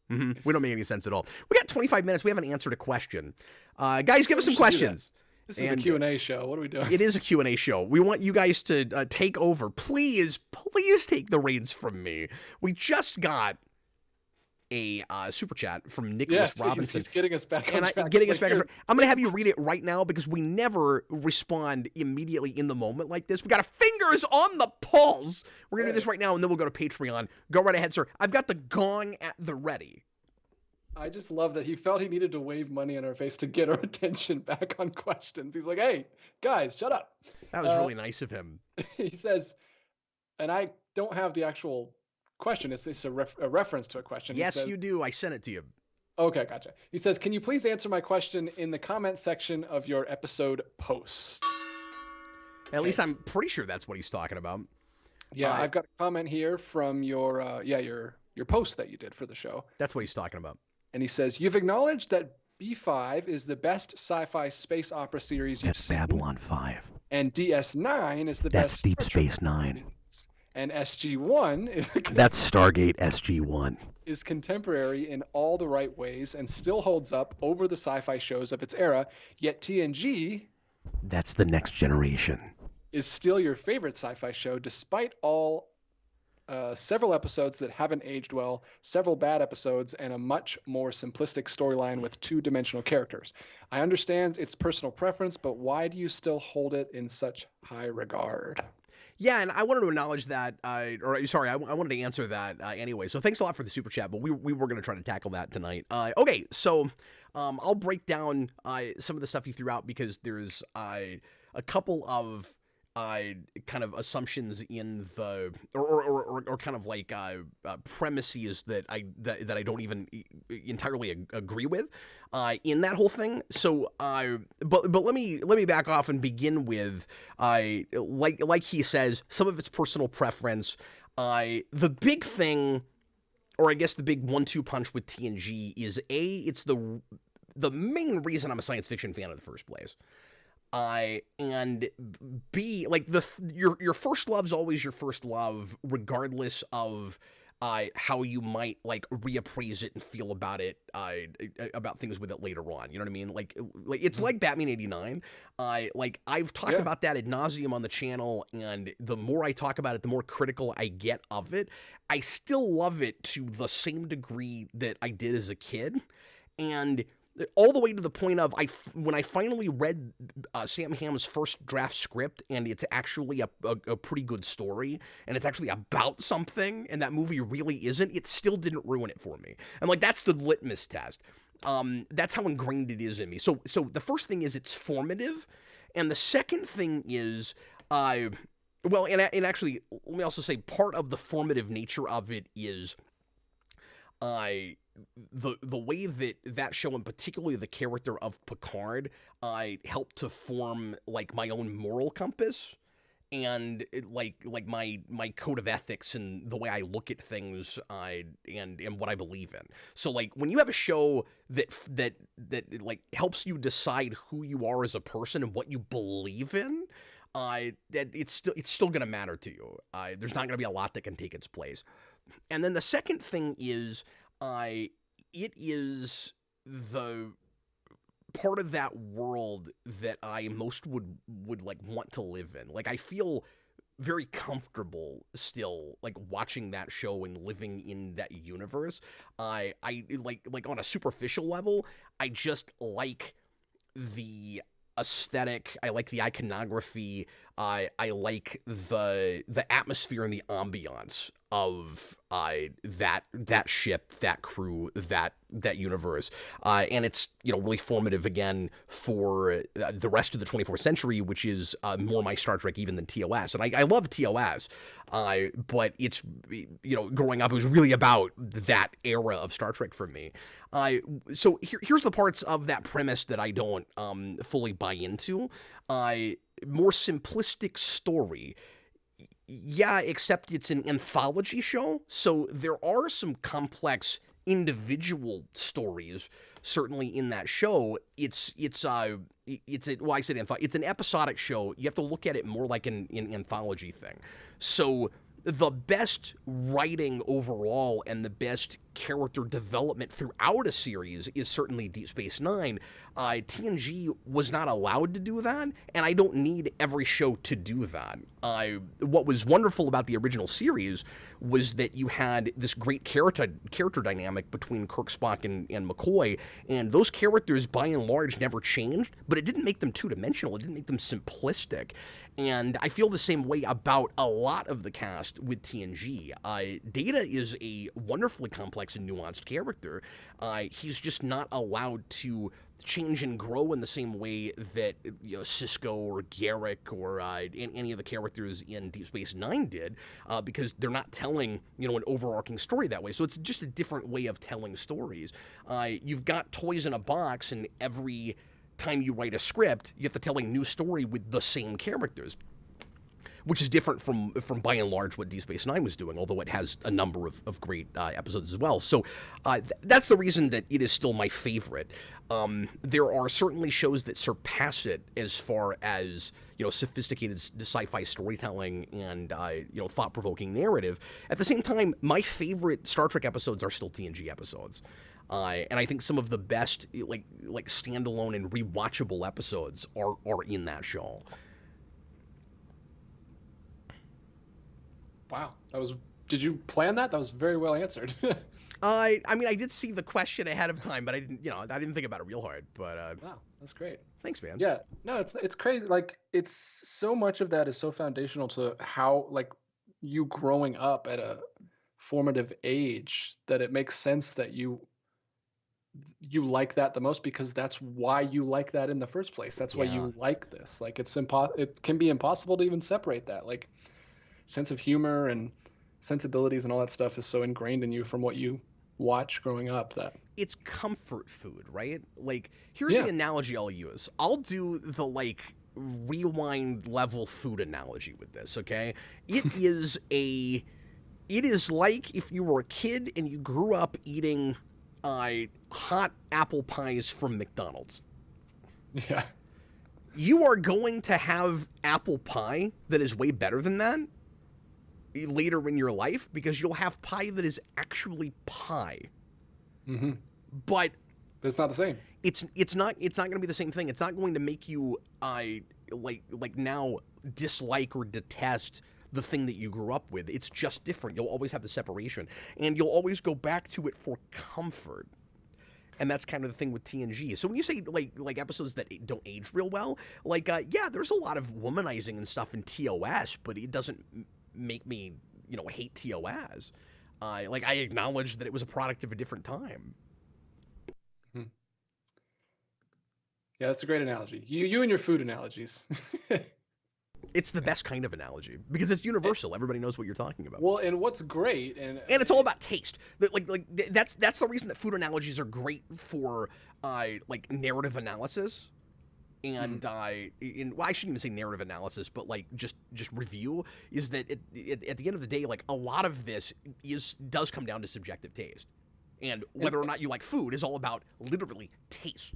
We don't make any sense at all. We got 25 minutes. We haven't answered a question. Guys, give us some questions. This is a Q&A show. What are we doing? It is a Q&A show. We want you guys to take over. Please take the reins from me. We just got a super chat from Nicholas Robinson. He's getting us back on track. I'm going to have you read it right now because we never respond immediately in the moment like this. We got our fingers on the pulse. We're going to do this right now, and then we'll go to Patreon. Go right ahead, sir. I've got the gong at the ready. I just love that he felt he needed to wave money in our face to get our attention back on questions. He's like, hey, guys, shut up. That was really nice of him. He says, and I don't have the actual question. It's a reference to a question. Yes, you do. I sent it to you. Okay, gotcha. He says, can you please answer my question in the comment section of your episode post? At least I'm pretty sure that's what he's talking about. Yeah, I've got a comment here from your post that you did for the show. That's what he's talking about. And he says, you've acknowledged that B5 is the best sci-fi space opera series you've seen. That's Babylon 5. And DS9 is the best. That's Deep Space Nine. And SG1 is... That's Stargate SG1. ...is contemporary in all the right ways and still holds up over the sci-fi shows of its era, yet TNG... That's The Next Generation. ...is still your favorite sci-fi show despite all... several episodes that haven't aged well, several bad episodes, and a much more simplistic storyline with 2-dimensional characters. I understand it's personal preference, but why do you still hold it in such high regard? Yeah, and I wanted to acknowledge that, I wanted to answer that anyway. So thanks a lot for the super chat, but we were going to try to tackle that tonight. Okay, so I'll break down some of the stuff you threw out because there's a couple of kind of assumptions in the or kind of like premises that I don't even entirely agree with in that whole thing. So but let me back off and begin with like he says, some of it's personal preference. The big thing, or I guess the big 1-2 punch with TNG is it's the main reason I'm a science fiction fan in the first place. And B, like your first love's always your first love, regardless of how you might like reappraise it and feel about it, about things with it later on. You know what I mean? Like it's like Batman '89. Like I've talked about that ad nauseum on the channel, and the more I talk about it, the more critical I get of it. I still love it to the same degree that I did as a kid, and all the way to the point of when I finally read Sam Hamm's first draft script, and it's actually a pretty good story, and it's actually about something, and that movie really isn't, it still didn't ruin it for me. And like that's the litmus test. That's how ingrained it is in me. So the first thing is it's formative, and the second thing is well, and actually let me also say part of the formative nature of it is the way that show, and particularly the character of Picard, helped to form like my own moral compass and like my code of ethics and the way I look at things, and what I believe in. So like when you have a show that like helps you decide who you are as a person and what you believe in, that it's still gonna matter to you. There's not gonna be a lot that can take its place. And then the second thing is, it is the part of that world that I most would like want to live in. Like I feel very comfortable still like watching that show and living in that universe. I like on a superficial level, I just like the aesthetic, I like the iconography, I like the atmosphere and the ambiance of that ship, that crew, that universe, and it's really formative again for the rest of the 24th century, which is more my Star Trek even than TOS, and I love TOS, but it's growing up it was really about that era of Star Trek for me. So here's the parts of that premise that I don't fully buy into. More simplistic story. Yeah, except it's an anthology show, so there are some complex individual stories certainly in that show. It's a well, I said it's an episodic show. You have to look at it more like an anthology thing. So the best writing overall and the best character development throughout a series is certainly Deep Space Nine. TNG was not allowed to do that, and I don't need every show to do that. What was wonderful about the original series was that you had this great character dynamic between Kirk, Spock, and McCoy, and those characters, by and large, never changed, but it didn't make them two-dimensional. It didn't make them simplistic. And I feel the same way about a lot of the cast with TNG. Data is a wonderfully complex and nuanced character. He's just not allowed to change and grow in the same way that Sisko or Garrick or any of the characters in Deep Space Nine did, because they're not telling an overarching story that way. So it's just a different way of telling stories. You've got toys in a box, and every time you write a script, you have to tell a new story with the same characters, which is different from by and large what Deep Space Nine was doing, although it has a number of great episodes as well. So that's the reason that it is still my favorite. There are certainly shows that surpass it as far as sophisticated sci-fi storytelling and thought-provoking narrative. At the same time, my favorite Star Trek episodes are still TNG episodes. And I think some of the best like standalone and rewatchable episodes are in that show. Wow, did you plan that? That was very well answered. I mean, I did see the question ahead of time, but I didn't think about it real hard. But wow, that's great. Thanks, man. Yeah, no, it's crazy. Like, it's so much of that is so foundational to how, like, you growing up at a formative age, that it makes sense that you like that the most, because that's why you like that in the first place. That's why you like this. Like, it can be impossible to even separate that. Like, sense of humor and sensibilities and all that stuff is so ingrained in you from what you watch growing up that it's comfort food, right? Like, here's the analogy I'll use. I'll do the rewind level food analogy with this, okay? It is like if you were a kid and you grew up eating hot apple pies from McDonald's. Yeah. You are going to have apple pie that is way better than that later in your life, because you'll have pie that is actually pie. Mm-hmm. But it's not the same. It's not going to be the same thing. It's not going to make you like now dislike or detest the thing that you grew up with. It's just different. You'll always have the separation, and you'll always go back to it for comfort. And that's kind of the thing with TNG. So when you say like episodes that don't age real well, there's a lot of womanizing and stuff in TOS, but it doesn't make me hate TOS. I acknowledge that it was a product of a different time. Yeah, that's a great analogy. You and your food analogies. It's the best kind of analogy because it's universal. Everybody knows what you're talking about. Well, and what's great, and it's all about taste. That's the reason that food analogies are great for narrative analysis. And I shouldn't even say narrative analysis, but just review, is that at the end of the day, a lot of this does come down to subjective taste, and whether or not you like food is all about literally taste.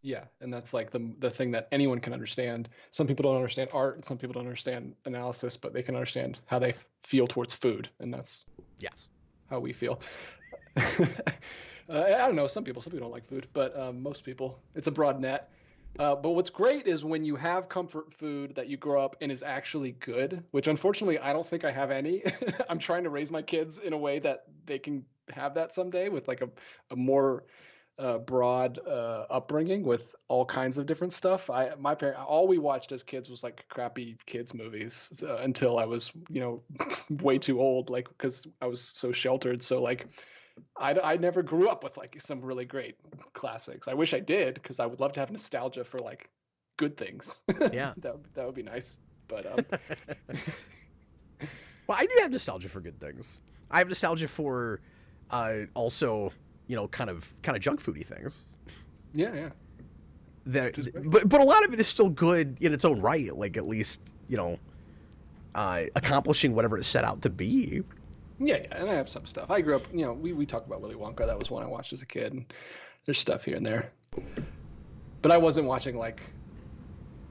Yeah, and that's the thing that anyone can understand. Some people don't understand art, some people don't understand analysis, but they can understand how they feel towards food, and that's how we feel. I don't know, some people don't like food, but most people, it's a broad net. But what's great is when you have comfort food that you grow up and is actually good, which unfortunately I don't think I have any. I'm trying to raise my kids in a way that they can have that someday, with a more broad upbringing with all kinds of different stuff. My parents, all we watched as kids was crappy kids movies until I was way too old, because I was so sheltered. So I never grew up with some really great classics. I wish I did, because I would love to have nostalgia for good things. Yeah, that would be nice. But well, I do have nostalgia for good things. I have nostalgia for also kind of junk foody things. Yeah. But a lot of it is still good in its own right. At least accomplishing whatever it set out to be. Yeah, and I have some stuff. I grew up, we talk about Willy Wonka. That was one I watched as a kid. And there's stuff here and there. But I wasn't watching, like,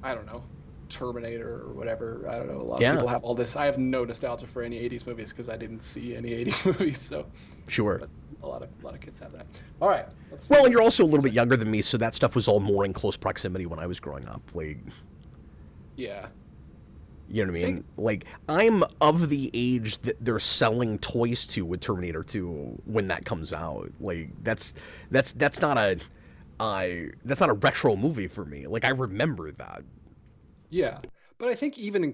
I don't know, Terminator or whatever. I don't know. A lot of people have all this. I have no nostalgia for any 80s movies because I didn't see any 80s movies. So Sure. But a lot of kids have that. All right. Well, and you're also a little bit younger than me, so that stuff was all more in close proximity when I was growing up. Like, yeah. You know what I mean? Like, I'm of the age that they're selling toys to with Terminator 2 when that comes out. Like, that's not a retro movie for me. Like, I remember that. Yeah, but I think even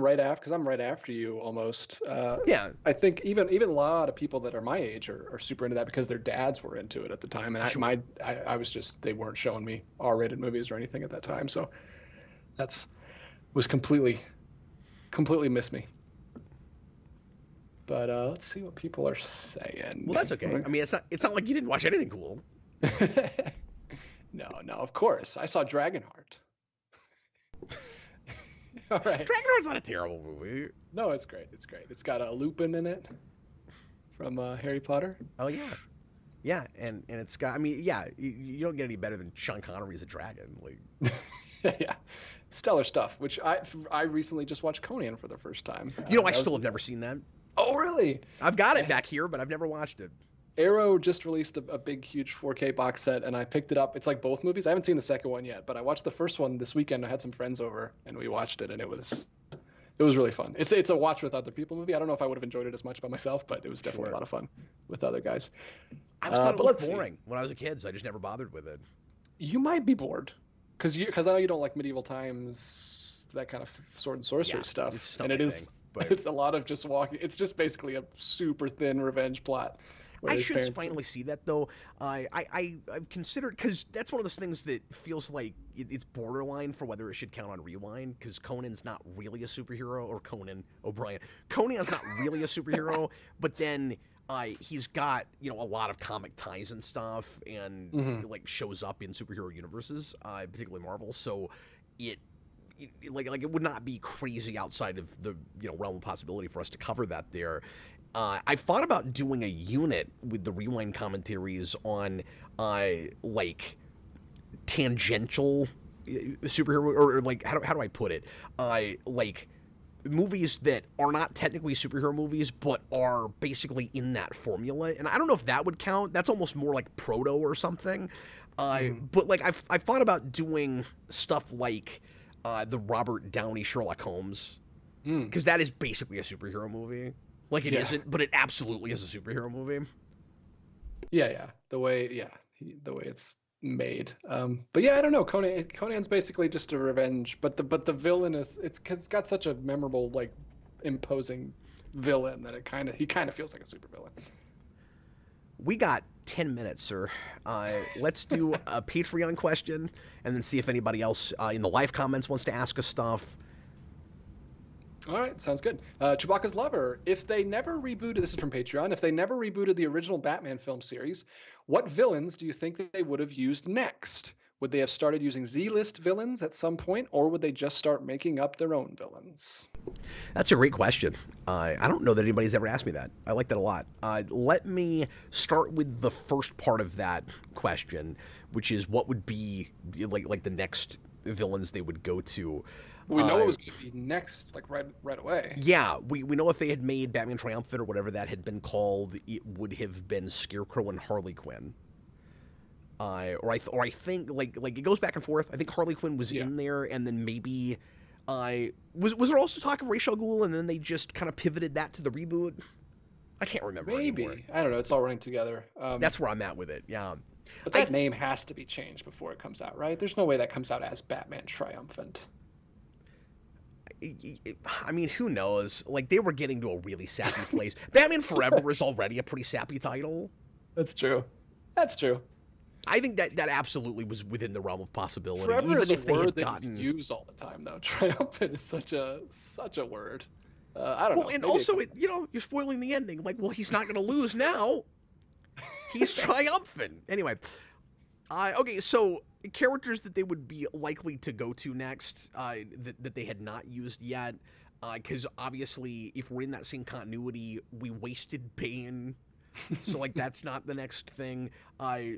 right after, because I'm right after you almost. Yeah. I think even a lot of people that are my age are super into that because their dads were into it at the time, and I was just, they weren't showing me R-rated movies or anything at that time, so was completely missed me. But let's see what people are saying. Well, that's okay. I mean, it's not like you didn't watch anything cool. No, of course. I saw Dragonheart. All right. Dragonheart's not a terrible movie. No, it's great. It's got a Lupin in it from Harry Potter. Oh yeah, yeah, and it's got. I mean, yeah, you don't get any better than Sean Connery as a dragon. Like, yeah, stellar stuff. Which I recently just watched Conan for the first time. I still have never seen that. Oh really? I've got it back here, but I've never watched it. Arrow just released a big, huge 4K box set, and I picked it up. It's like both movies. I haven't seen the second one yet, but I watched the first one this weekend. I had some friends over, and we watched it, and it was really fun. It's a watch with other people movie. I don't know if I would have enjoyed it as much by myself, but it was definitely a lot of fun with other guys. I just thought it was boring when I was a kid, so I just never bothered with it. You might be bored, because I know you don't like medieval times, that kind of sword and sorcery stuff, and it's a lot of just walking. It's just basically a super thin revenge plot. I should finally see that, though. I've considered, because that's one of those things that feels like it's borderline for whether it should count on Rewind, because Conan's not really a superhero, or Conan O'Brien. Conan's not really a superhero, but then he's got, a lot of comic ties and stuff, and like shows up in superhero universes, particularly Marvel, so it would not be crazy outside of the realm of possibility for us to cover that there. I thought about doing a unit with the Rewind commentaries on like tangential superhero, or like how do I put it? Like movies that are not technically superhero movies but are basically in that formula. And I don't know if that would count. That's almost more like proto or something. But like I've thought about doing stuff like the Robert Downey Sherlock Holmes, because that is basically a superhero movie. Like it isn't, but it absolutely is a superhero movie. Yeah. The way it's made. But yeah, I don't know. Conan's basically just a revenge, but the villain it's got such a memorable, like, imposing villain that he kind of feels like a supervillain. We got 10 minutes, sir. Let's do a Patreon question and then see if anybody else in the live comments wants to ask us stuff. All right, sounds good. Chewbacca's Lover. If they never rebooted, this is from Patreon, if they never rebooted the original Batman film series, what villains do you think that they would have used next? Would they have started using Z-list villains at some point, or would they just start making up their own villains? That's a great question. I don't know that anybody's ever asked me that. I like that a lot. Let me start with the first part of that question, which is what would be like the next villains they would go to. We know it was going to be next, like right away. Yeah, we know if they had made Batman Triumphant or whatever that had been called, it would have been Scarecrow and Harley Quinn. Or I think like it goes back and forth. I think Harley Quinn was in there, and then maybe was there also talk of Ra's al Ghul, and then they just kind of pivoted that to the reboot. I can't remember. Maybe anymore. I don't know. It's all running together. That's where I'm at with it. Yeah. But that name has to be changed before it comes out, right? There's no way that comes out as Batman Triumphant. I mean, who knows? Like, they were getting to a really sappy place. Batman Forever is already a pretty sappy title. That's true. I think that absolutely was within the realm of possibility. Forever even is if a they word had that gotten you use all the time, though. Triumphant is such a word. I don't know. And also, you're spoiling the ending. Like, well, he's not going to lose now. He's triumphant. Anyway, okay, so characters that they would be likely to go to next that they had not used yet. because obviously, if we're in that same continuity, we wasted Bane. So, like, that's not the next thing.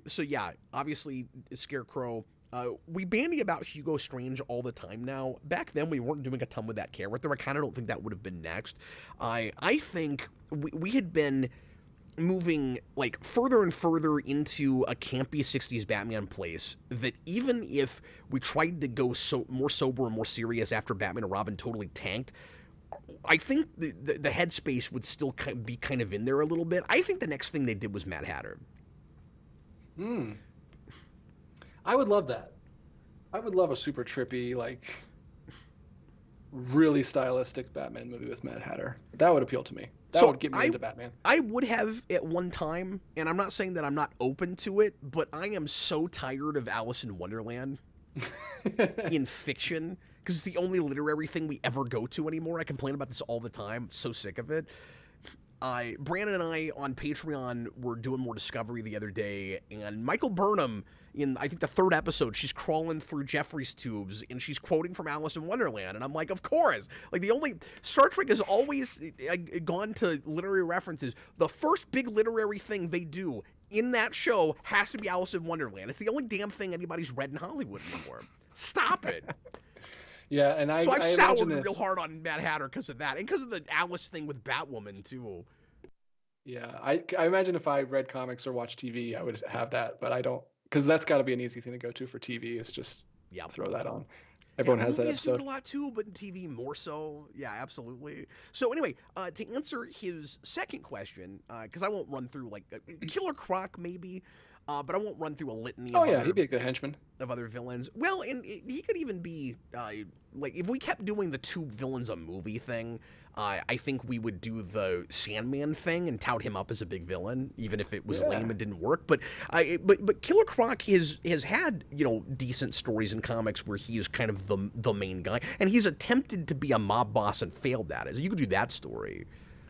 So, yeah, obviously, Scarecrow. We bandy about Hugo Strange all the time now. Back then, we weren't doing a ton with that character. I kind of don't think that would have been next. I think we had been moving, like, further and further into a campy 60s Batman place that even if we tried to go more sober and more serious after Batman and Robin totally tanked, I think the headspace would still be kind of in there a little bit. I think the next thing they did was Mad Hatter. I would love that. I would love a super trippy, like, really stylistic Batman movie with Mad Hatter. That would appeal to me. That would get me into Batman. I would have at one time, and I'm not saying that I'm not open to it, but I am so tired of Alice in Wonderland in fiction, because it's the only literary thing we ever go to anymore. I complain about this all the time. I'm so sick of it. Brandon and I on Patreon were doing more Discovery the other day, and Michael Burnham, in I think the 3rd episode, she's crawling through Jeffrey's tubes, and she's quoting from Alice in Wonderland, and I'm like, of course. Like, the only Star Trek has always gone to literary references. The first big literary thing they do in that show has to be Alice in Wonderland. It's the only damn thing anybody's read in Hollywood anymore. Stop it. Yeah, and I've soured real hard on Mad Hatter because of that, and because of the Alice thing with Batwoman too. Yeah, I imagine if I read comics or watched TV, I would have that, but I don't, because that's got to be an easy thing to go to for TV. Is just throw that on. Everyone has that episode. Do it a lot too, but in TV more so. Yeah, absolutely. So anyway, to answer his second question, because I won't run through like Killer Croc maybe. But I won't run through a litany he'd be a good henchman. Of other villains. Well, and he could even be, like, if we kept doing the 2 villains a movie thing, I think we would do the Sandman thing and tout him up as a big villain, even if it was lame and didn't work. But Killer Croc has had, decent stories in comics where he is kind of the main guy. And he's attempted to be a mob boss and failed at it. So you could do that story.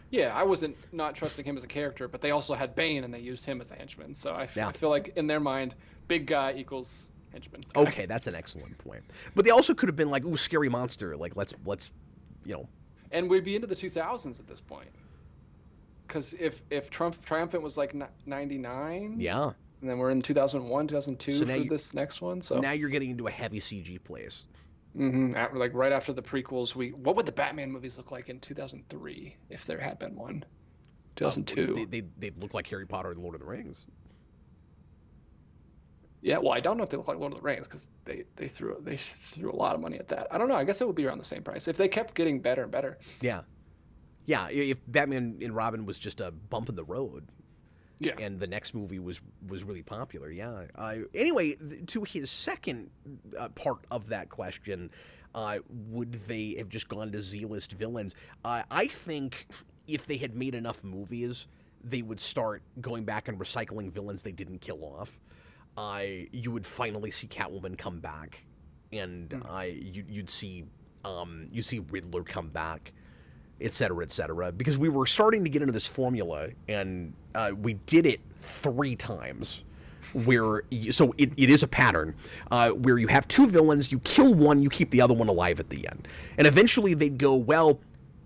Yeah, I wasn't not trusting him as a character, but they also had Bane and they used him as a henchman. So I feel like in their mind, big guy equals henchman. Okay, that's an excellent point. But they also could have been like, ooh, scary monster. Like, let's. And we'd be into the 2000s at this point. Because if Triumphant was like 99. Yeah. And then we're in 2001, 2002 for this next one. So now you're getting into a heavy CG place. Mm-hmm. Like right after the prequels, what would the Batman movies look like in 2003 if there had been one? 2002. They look like Harry Potter and Lord of the Rings. Yeah, well, I don't know if they look like Lord of the Rings because they threw a lot of money at that. I don't know. I guess it would be around the same price if they kept getting better and better. Yeah. If Batman and Robin was just a bump in the road. Yeah. And the next movie was really popular. Yeah. Anyway, to his second part of that question, would they have just gone to Z-list villains? I think if they had made enough movies, they would start going back and recycling villains they didn't kill off. You would finally see Catwoman come back, and you'd see Riddler come back, et cetera, because we were starting to get into this formula, and we did it 3 times. So it is a pattern where you have 2 villains, you kill one, you keep the other one alive at the end, and eventually they'd go, well,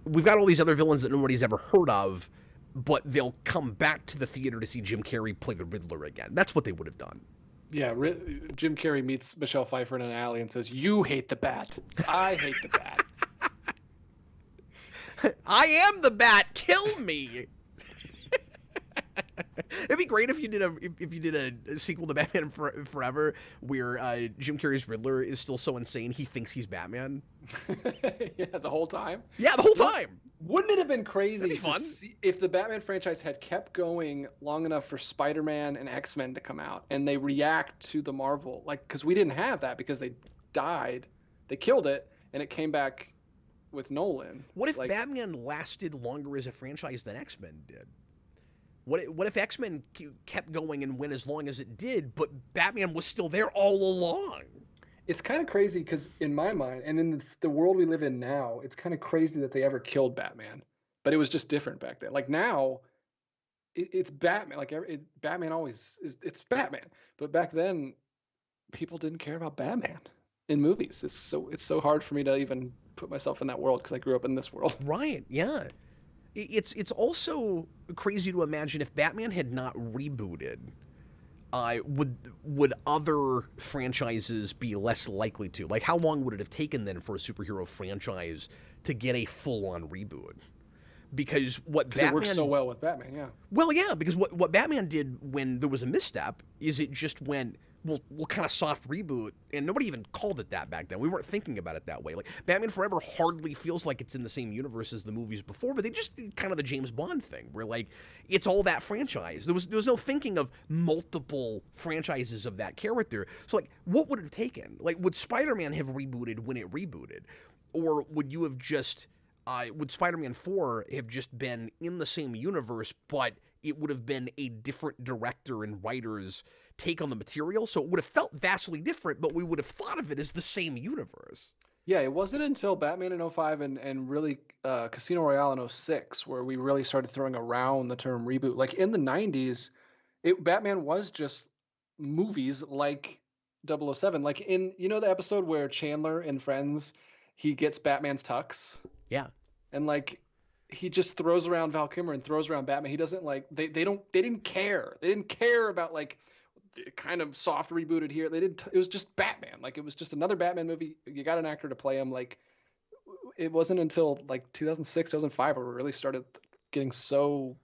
we've got all these other villains that nobody's ever heard of, but they'll come back to the theater to see Jim Carrey play the Riddler again. That's what they would have done. Yeah, Jim Carrey meets Michelle Pfeiffer in an alley and says, "You hate the Bat. I hate the Bat." I am the Bat. Kill me. It'd be great if you did a sequel to Batman Forever where Jim Carrey's Riddler is still so insane he thinks he's Batman. Yeah, the whole time. Yeah, the whole time. Wouldn't it have been crazy to see if the Batman franchise had kept going long enough for Spider-Man and X-Men to come out and they react to the Marvel, like, because we didn't have that because they died, they killed it, and it came back with Nolan. What if Batman lasted longer as a franchise than X-Men did? What if X-Men kept going and went as long as it did, but Batman was still there all along? It's kind of crazy because in my mind, and in the world we live in now, it's kind of crazy that they ever killed Batman. But it was just different back then. Like now, it's Batman. Like Batman always is. It's Batman. But back then, people didn't care about Batman in movies. It's so hard for me to even put myself in that world because I grew up in this world. Right, yeah. It's also crazy to imagine if Batman had not rebooted, would other franchises be less likely to? Like, how long would it have taken then for a superhero franchise to get a full-on reboot? Because what Batman... it works so well with Batman, yeah. Well, yeah, because what Batman did when there was a misstep is it just went, we'll kind of soft reboot, and nobody even called it that back then. We weren't thinking about it that way. Like, Batman Forever hardly feels like it's in the same universe as the movies before, but they just did kind of the James Bond thing, where, like, it's all that franchise. There was no thinking of multiple franchises of that character. So, like, what would it have taken? Like, would Spider-Man have rebooted when it rebooted? Or would you have just... would Spider-Man 4 have just been in the same universe, but it would have been a different director and writer's take on the material? So it would have felt vastly different, but we would have thought of it as the same universe. Yeah, it wasn't until Batman in 05 and really Casino Royale in 06 where we really started throwing around the term reboot. Like in the 90s, Batman was just movies like 007. Like in, the episode where Chandler in Friends, he gets Batman's tux? Yeah. And like he just throws around Val Kilmer and throws around Batman. He doesn't like they didn't care. They didn't care about like kind of soft rebooted here. It was just Batman. Like it was just another Batman movie. You got an actor to play him. Like it wasn't until like 2006, 2005 where we really started getting so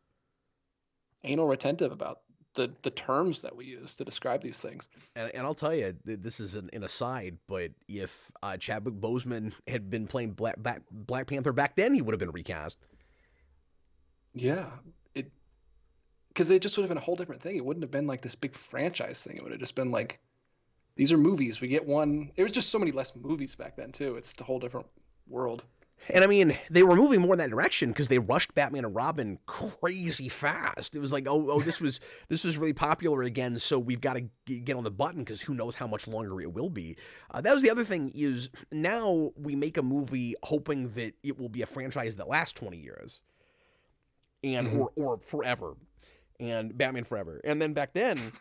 anal retentive about the terms that we use to describe these things. And I'll tell you, this is an aside, but if Chadwick Boseman had been playing Black Panther back then, he would have been recast. Yeah, because it just would have been a whole different thing. It wouldn't have been like this big franchise thing. It would have just been like, these are movies. We get one. There was just so many less movies back then too. It's a whole different world. And I mean, they were moving more in that direction because they rushed Batman and Robin crazy fast. It was like, this was really popular again, so we've got to get on the button because who knows how much longer it will be. That was the other thing is now we make a movie hoping that it will be a franchise that lasts 20 years, and or forever, and Batman Forever. And then back then,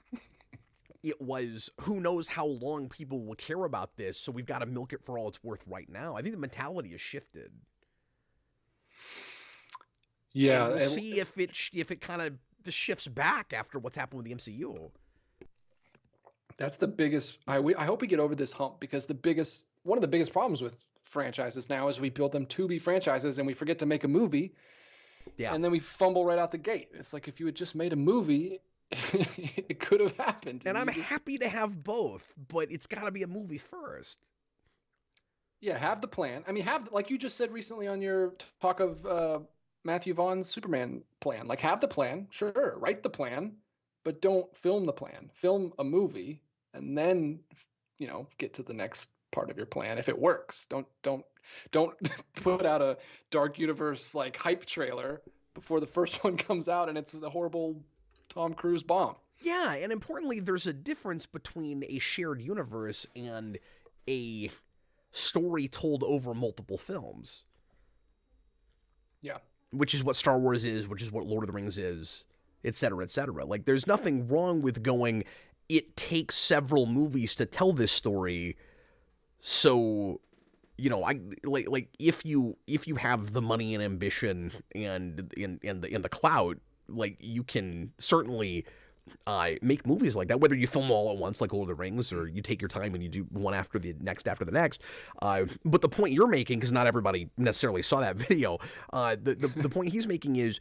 it was who knows how long people will care about this, so we've got to milk it for all it's worth right now. I think the mentality has shifted. Yeah, and we'll see if it kind of shifts back after what's happened with the MCU. That's the biggest. I hope we get over this hump because one of the biggest problems with franchises now is we build them to be franchises and we forget to make a movie. Yeah, and then we fumble right out the gate. It's like if you had just made a movie. It could have happened. And I'm happy to have both, but it's got to be a movie first. Yeah, have the plan. I mean, like you just said recently on your talk of Matthew Vaughn's Superman plan. Like, have the plan, sure, write the plan, but don't film the plan. Film a movie, and then get to the next part of your plan if it works. Don't put out a Dark Universe like hype trailer before the first one comes out, and it's a horrible Tom Cruise bomb. Yeah, and importantly, there's a difference between a shared universe and a story told over multiple films. Yeah. Which is what Star Wars is, which is what Lord of the Rings is, et cetera, et cetera. Like, there's nothing wrong with going, it takes several movies to tell this story, so... if you have the money and ambition and the clout, like you can certainly make movies like that, whether you film all at once like Lord of the Rings or you take your time and you do one after the next. But the point you're making, because not everybody necessarily saw that video, the point he's making is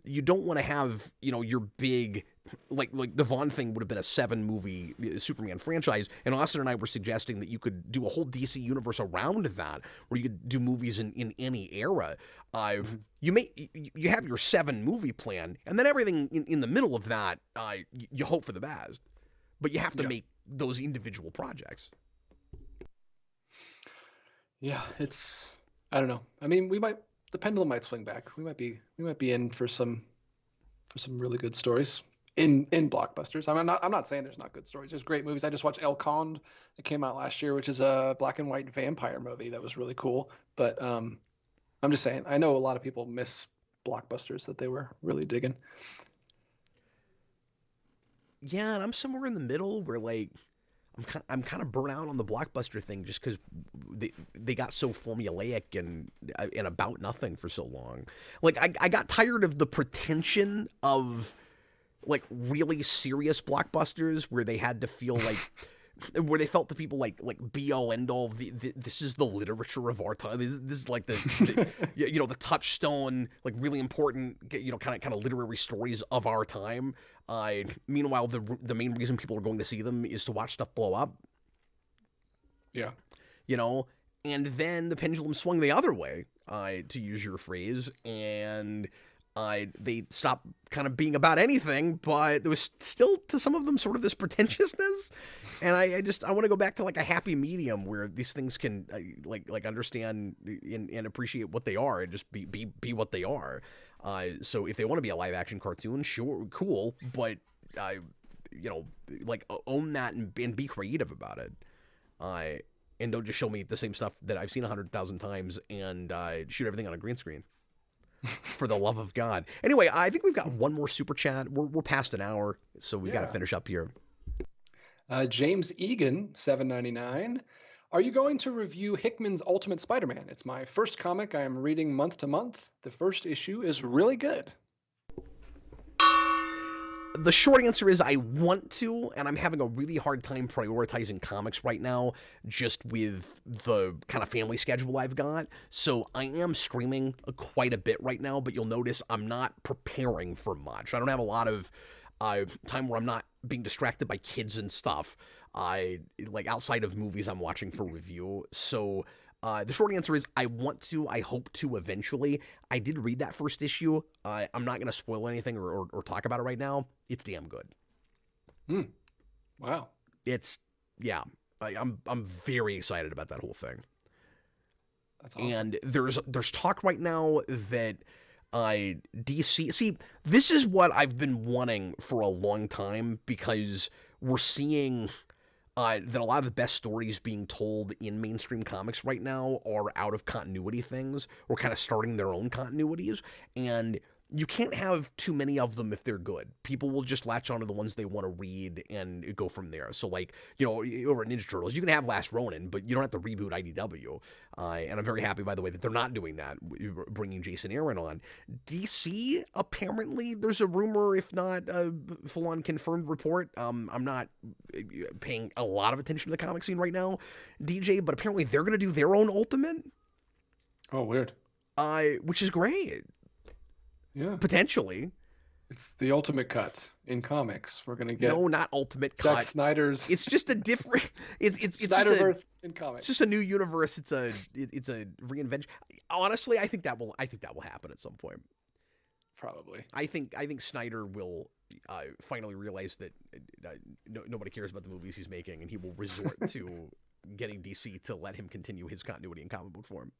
you don't want to have your big like the Vaughn thing would have been a 7-movie Superman franchise, and Austin and I were suggesting that you could do a whole DC universe around that, where you could do movies in any era. You have your 7-movie plan, and then everything in the middle of that, you hope for the best, but you have to make those individual projects. Yeah, I don't know. I mean, the pendulum might swing back. We might be in for some really good stories. In blockbusters. I'm not saying there's not good stories. There's great movies. I just watched El Conde that came out last year, which is a black and white vampire movie that was really cool. But I'm just saying, I know a lot of people miss blockbusters that they were really digging. Yeah, and I'm somewhere in the middle where, like, I'm kind of burnt out on the blockbuster thing just because they got so formulaic and about nothing for so long. Like I got tired of the pretension of like really serious blockbusters where they had to feel like where they felt the people like be all end all. This is the literature of our time. This is like the you know, the touchstone, like really important, you know, kind of literary stories of our time. Meanwhile, the main reason people are going to see them is to watch stuff blow up. Yeah. You know, and then the pendulum swung the other way, to use your phrase, and they stopped kind of being about anything, but there was still to some of them sort of this pretentiousness, and I want to go back to like a happy medium where these things can like understand and appreciate what they are and just be what they are. So if they want to be a live action cartoon, sure, cool, but you know, like own that and be creative about it. And don't just show me the same stuff that I've seen 100,000 times and shoot everything on a green screen. For the love of God. Anyway, I think we've got one more super chat. We're past an hour, so we got to finish up here. James Egan, $7.99. Are you going to review Hickman's Ultimate Spider-Man? It's my first comic I am reading month to month. The first issue is really good. The short answer is I want to, and I'm having a really hard time prioritizing comics right now, just with the kind of family schedule I've got. So I am streaming quite a bit right now, but you'll notice I'm not preparing for much. I don't have a lot of time where I'm not being distracted by kids and stuff, like outside of movies I'm watching for review. So the short answer is I want to, I hope to eventually. I did read that first issue. I'm not going to spoil anything or talk about it right now. It's damn good. Wow. It's, yeah, I'm very excited about that whole thing. That's awesome. And there's talk right now that DC, see, this is what I've been wanting for a long time, because we're seeing that a lot of the best stories being told in mainstream comics right now are out of continuity things, or kind of starting their own continuities, and you can't have too many of them if they're good. People will just latch onto the ones they want to read and go from there. So, like, you know, over at Ninja Turtles, you can have Last Ronin, but you don't have to reboot IDW. And I'm very happy, by the way, that they're not doing that, bringing Jason Aaron on. DC, apparently, there's a rumor, if not a full-on confirmed report. I'm not paying a lot of attention to the comic scene right now, DJ, but apparently they're going to do their own Ultimate. Oh, weird. Which is great. Yeah. Potentially. It's the ultimate cut in comics. We're going to get... No, not ultimate cut. Zack Snyder's... It's just a different... It's Snyderverse in comics. It's just a new universe. It's a reinvention. Honestly, I think that will happen at some point. Probably. I think Snyder will finally realize that nobody cares about the movies he's making, and he will resort to getting DC to let him continue his continuity in comic book form.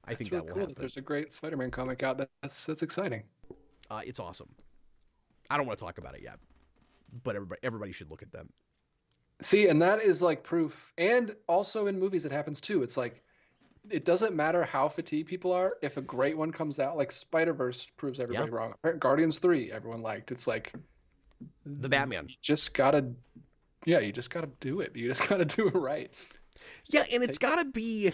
I think that will happen. There's a great Spider-Man comic out. That's exciting. It's awesome. I don't want to talk about it yet, but everybody should look at them. See, and that is like proof. And also in movies, it happens too. It's like, it doesn't matter how fatigued people are. If a great one comes out, like Spider-Verse proves everybody wrong. Guardians 3, everyone liked. It's like the Batman. You just gotta do it. You just gotta do it right. Yeah, and it's gotta be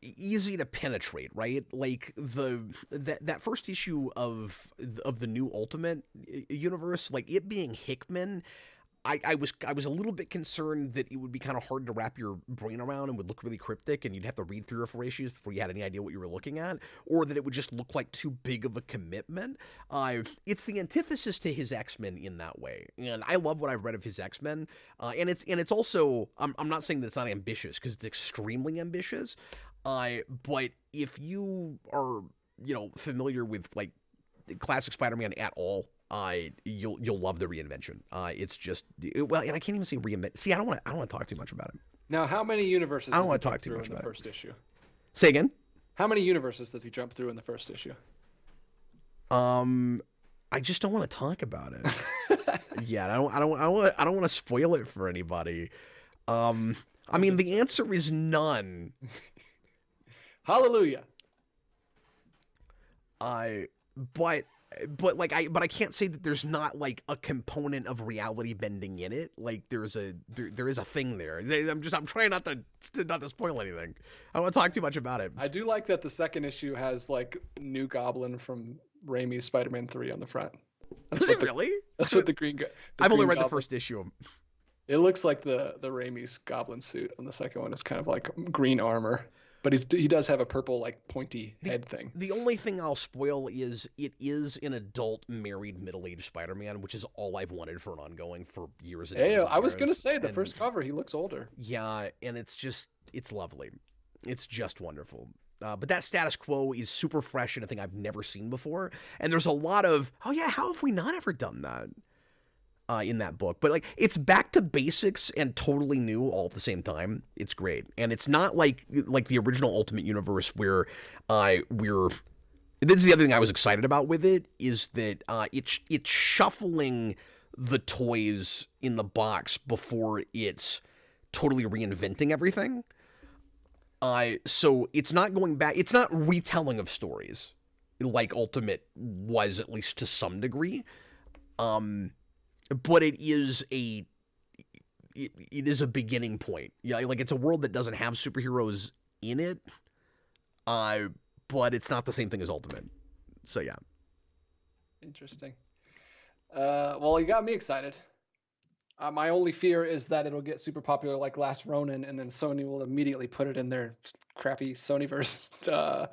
easy to penetrate, right? Like that first issue of the new Ultimate universe, like it being Hickman, I was a little bit concerned that it would be kind of hard to wrap your brain around and would look really cryptic, and you'd have to read 3 or 4 issues before you had any idea what you were looking at, or that it would just look like too big of a commitment. It's the antithesis to his X-Men in that way, and I love what I've read of his X-Men. And it's also, I'm not saying that it's not ambitious, because it's extremely ambitious. But if you are, you know, familiar with like classic Spider-Man at all, you'll love the reinvention. It's just well, and I can't even say reinvent. See, I don't want to talk too much about it. Now, how many universes? I don't want to talk too much in about the first issue. Say again. How many universes does he jump through in the first issue? I just don't want to talk about it. Yeah, I don't want to spoil it for anybody. I mean, the answer is none. Hallelujah. But but I can't say that there's not like a component of reality bending in it. Like there is a thing there. I'm trying not to spoil anything. I don't want to talk too much about it. I do like that the second issue has like New Goblin from Raimi's Spider-Man 3 on the front. Is it really? That's what the green. I've only read the first issue. It looks like the Raimi's Goblin suit on the second one. It's kind of like green armor. But he does have a purple, like, pointy head thing. The only thing I'll spoil is it is an adult, married, middle-aged Spider-Man, which is all I've wanted for an ongoing for years and years. I was going to say, the first cover, he looks older. Yeah, and it's lovely. It's just wonderful. But that status quo is super fresh and a thing I've never seen before. And there's a lot of, oh yeah, how have we not ever done that? In that book, but like it's back to basics and totally new all at the same time. It's great, and it's not like the original Ultimate Universe where this is the other thing I was excited about with it, is that it's shuffling the toys in the box before it's totally reinventing everything. So it's not going back, it's not retelling of stories like Ultimate was, at least to some degree. But it is a beginning point. Yeah, like it's a world that doesn't have superheroes in it, but it's not the same thing as Ultimate. So yeah. Interesting. Well, you got me excited. My only fear is that it'll get super popular like Last Ronin, and then Sony will immediately put it in their crappy Sonyverse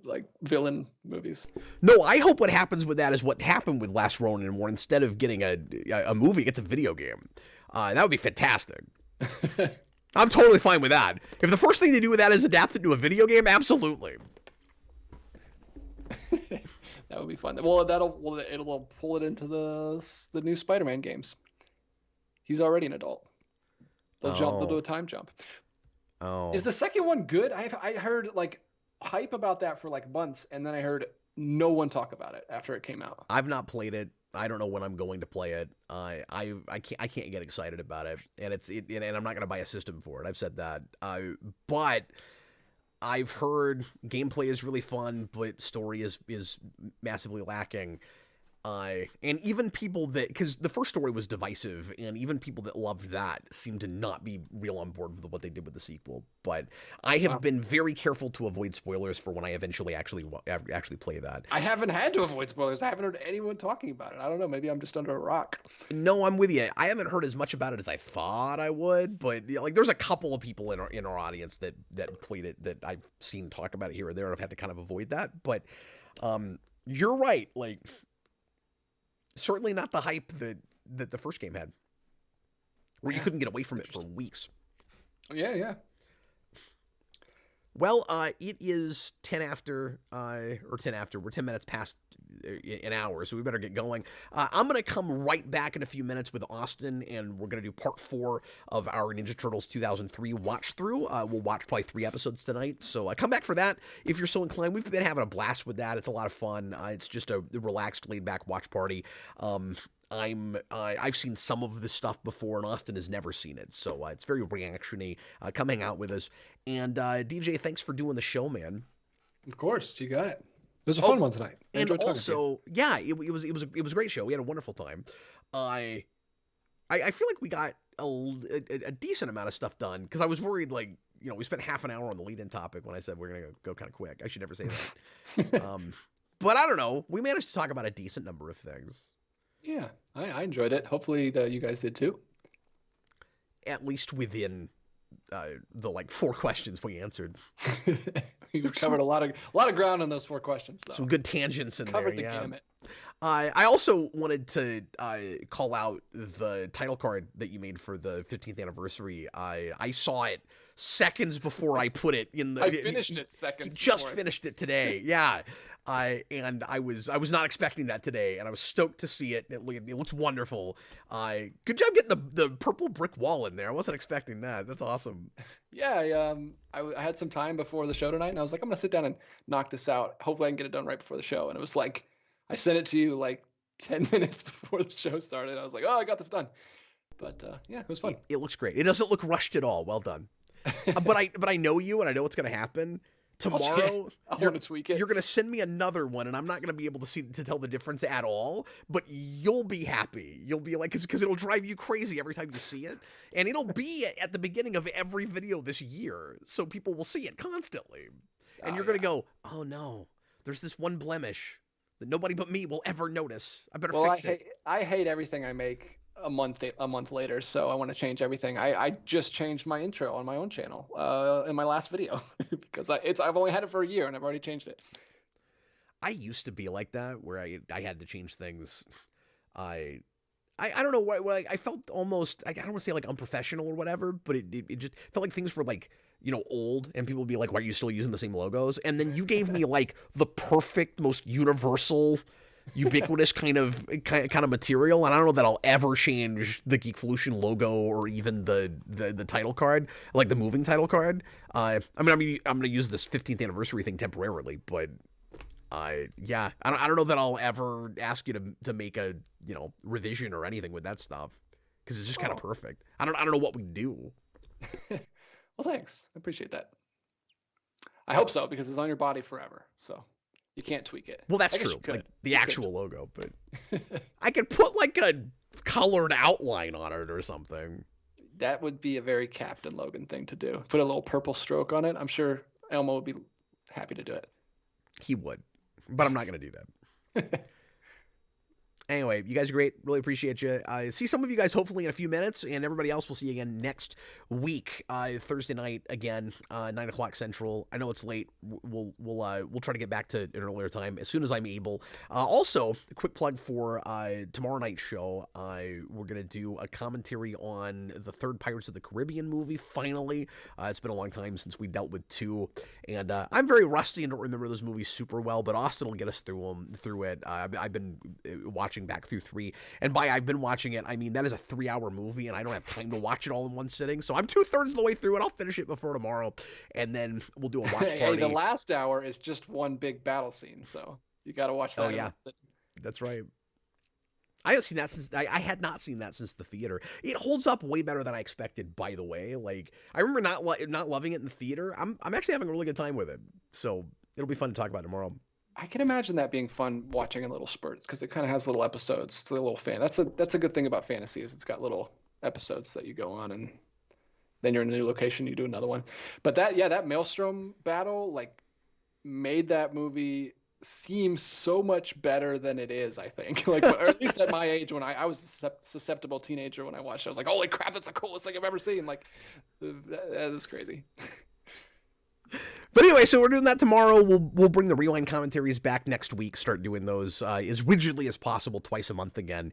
like villain movies. No, I hope what happens with that is what happened with Last Ronin, where instead of getting a movie, it's a video game. That would be fantastic. I'm totally fine with that. If the first thing they do with that is adapt it to a video game, absolutely. That would be fun. Well, it'll pull it into the new Spider-Man games. He's already an adult. They'll do a time jump. Oh. Is the second one good? I heard like hype about that for like months, and then I heard no one talk about it after it came out. I've not played it. I don't know when I'm going to play it. I can't get excited about it, and and I'm not going to buy a system for it. I've said that. But I've heard gameplay is really fun, but story is massively lacking. And even people that, because the first story was divisive, and even people that loved that seem to not be real on board with what they did with the sequel. But I have been very careful to avoid spoilers for when I eventually actually play that. I haven't had to avoid spoilers. I haven't heard anyone talking about it. I don't know. Maybe I'm just under a rock. No, I'm with you. I haven't heard as much about it as I thought I would, but like there's a couple of people in our audience that played it that I've seen talk about it here or there, and I've had to kind of avoid that. But you're right. Like, certainly not the hype that the first game had, where you couldn't get away from it for weeks. Yeah. Well, it is 10 after. We're 10 minutes past an hour, so we better get going. I'm going to come right back in a few minutes with Austin, and we're going to do part 4 of our Ninja Turtles 2003 watch through. We'll watch probably 3 episodes tonight, so come back for that if you're so inclined. We've been having a blast with that. It's a lot of fun. It's just a relaxed, laid-back watch party. I've seen some of this stuff before, and Austin has never seen it, so it's very reaction-y. Come hang out with us. And DJ, thanks for doing the show, man. Of course, you got it. It was a fun one tonight. And also, yeah, it was a great show. We had a wonderful time. I feel like we got a decent amount of stuff done, because I was worried, like, you know, we spent half an hour on the lead-in topic when I said we're gonna go kind of quick. I should never say that. But I don't know. We managed to talk about a decent number of things. Yeah, I enjoyed it. Hopefully you guys did too. At least within the like 4 questions we answered. We've covered a lot of ground on those 4 questions, though. Some good tangents in Covered there. the gamut. I also wanted to call out the title card that you made for the 15th anniversary. I saw it seconds before I put it in the. I finished it seconds. Just finished it today. Yeah. And I was not expecting that today, and I was stoked to see it. It looks wonderful. Good job getting the purple brick wall in there. I wasn't expecting that. That's awesome. Yeah, I had some time before the show tonight, and I was like, I'm gonna sit down and knock this out. Hopefully, I can get it done right before the show. And it was like, I sent it to you like 10 minutes before the show started. I was like, oh, I got this done. But yeah, it was fun. It looks great. It doesn't look rushed at all. Well done. But I know you, and I know what's gonna happen. tomorrow I want to tweak it. you're going to send me another one, and I'm not going to be able to tell the difference at all, but you'll be happy. You'll be like, because it'll drive you crazy every time you see it, and it'll be at the beginning of every video this year, so people will see it constantly. And you're going to go, oh no, there's this one blemish that nobody but me will ever notice. I better fix it. I hate everything I make a month later, so I want to change everything. I just changed my intro on my own channel in my last video because I've only had it for a year and I've already changed it. I used to be like that where I had to change things. I don't know why. I felt almost, I don't want to say like unprofessional or whatever, but it just felt like things were like, old, and people would be like, why are you still using the same logos? And then you gave me like the perfect, most universal, ubiquitous kind of material, and I don't know that I'll ever change the Geekvolution logo or even the title card, like the moving title card. I'm gonna use this 15th anniversary thing temporarily, but I don't know that I'll ever ask you to make a revision or anything with that stuff, because it's just kind of perfect. I don't know what we do. Well, thanks. I appreciate that. I hope so, because it's on your body forever, so you can't tweak it. Well, that's true. Like the actual logo, but I could put like a colored outline on it or something. That would be a very Captain Logan thing to do. Put a little purple stroke on it. I'm sure Elmo would be happy to do it. He would, but I'm not going to do that. Anyway, you guys are great. Really appreciate you. See some of you guys hopefully in a few minutes, and everybody else we'll see you again next week, Thursday night again, 9:00 Central. I know it's late. We'll try to get back to an earlier time as soon as I'm able. Also, a quick plug for tomorrow night's show. We're gonna do a commentary on the third Pirates of the Caribbean movie. Finally, it's been a long time since we dealt with 2, and I'm very rusty and don't remember those movies super well. But Austin will get us through it. I've been watching back through 3, and by I've been watching it, I mean that is a 3-hour movie, and I don't have time to watch it all in one sitting, so I'm 2/3 of the way through it. I'll finish it before tomorrow, and then we'll do a watch party. Hey, the last hour is just one big battle scene, so you got to watch that. Oh yeah, that's right. I haven't seen that since I had not seen that since the theater. It holds up way better than I expected, by the way. Like, I remember not loving it in the theater. I'm actually having a really good time with it, so it'll be fun to talk about tomorrow. I can imagine that being fun watching in little spurts, because it kind of has little episodes. It's a little fan. That's a good thing about fantasy, is it's got little episodes that you go on, and then you're in a new location, you do another one. But that Maelstrom battle like made that movie seem so much better than it is, I think. Like, or at least at my age, when I was a susceptible teenager when I watched it, I was like, holy crap, that's the coolest thing I've ever seen. Like, that is crazy. But anyway, so we're doing that tomorrow. We'll bring the Rewind commentaries back next week. Start doing those as rigidly as possible, twice a month again.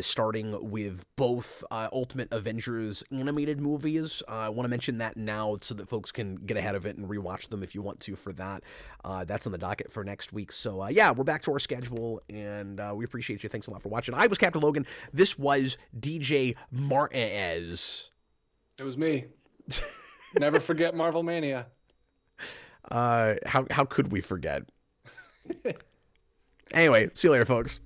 Starting with both Ultimate Avengers animated movies. I want to mention that now so that folks can get ahead of it and rewatch them if you want to for that. That's on the docket for next week. So we're back to our schedule, and we appreciate you. Thanks a lot for watching. I was Captain Logan. This was DJ Martinez. It was me. Never forget Marvel Mania. How could we forget? Anyway, see you later, folks.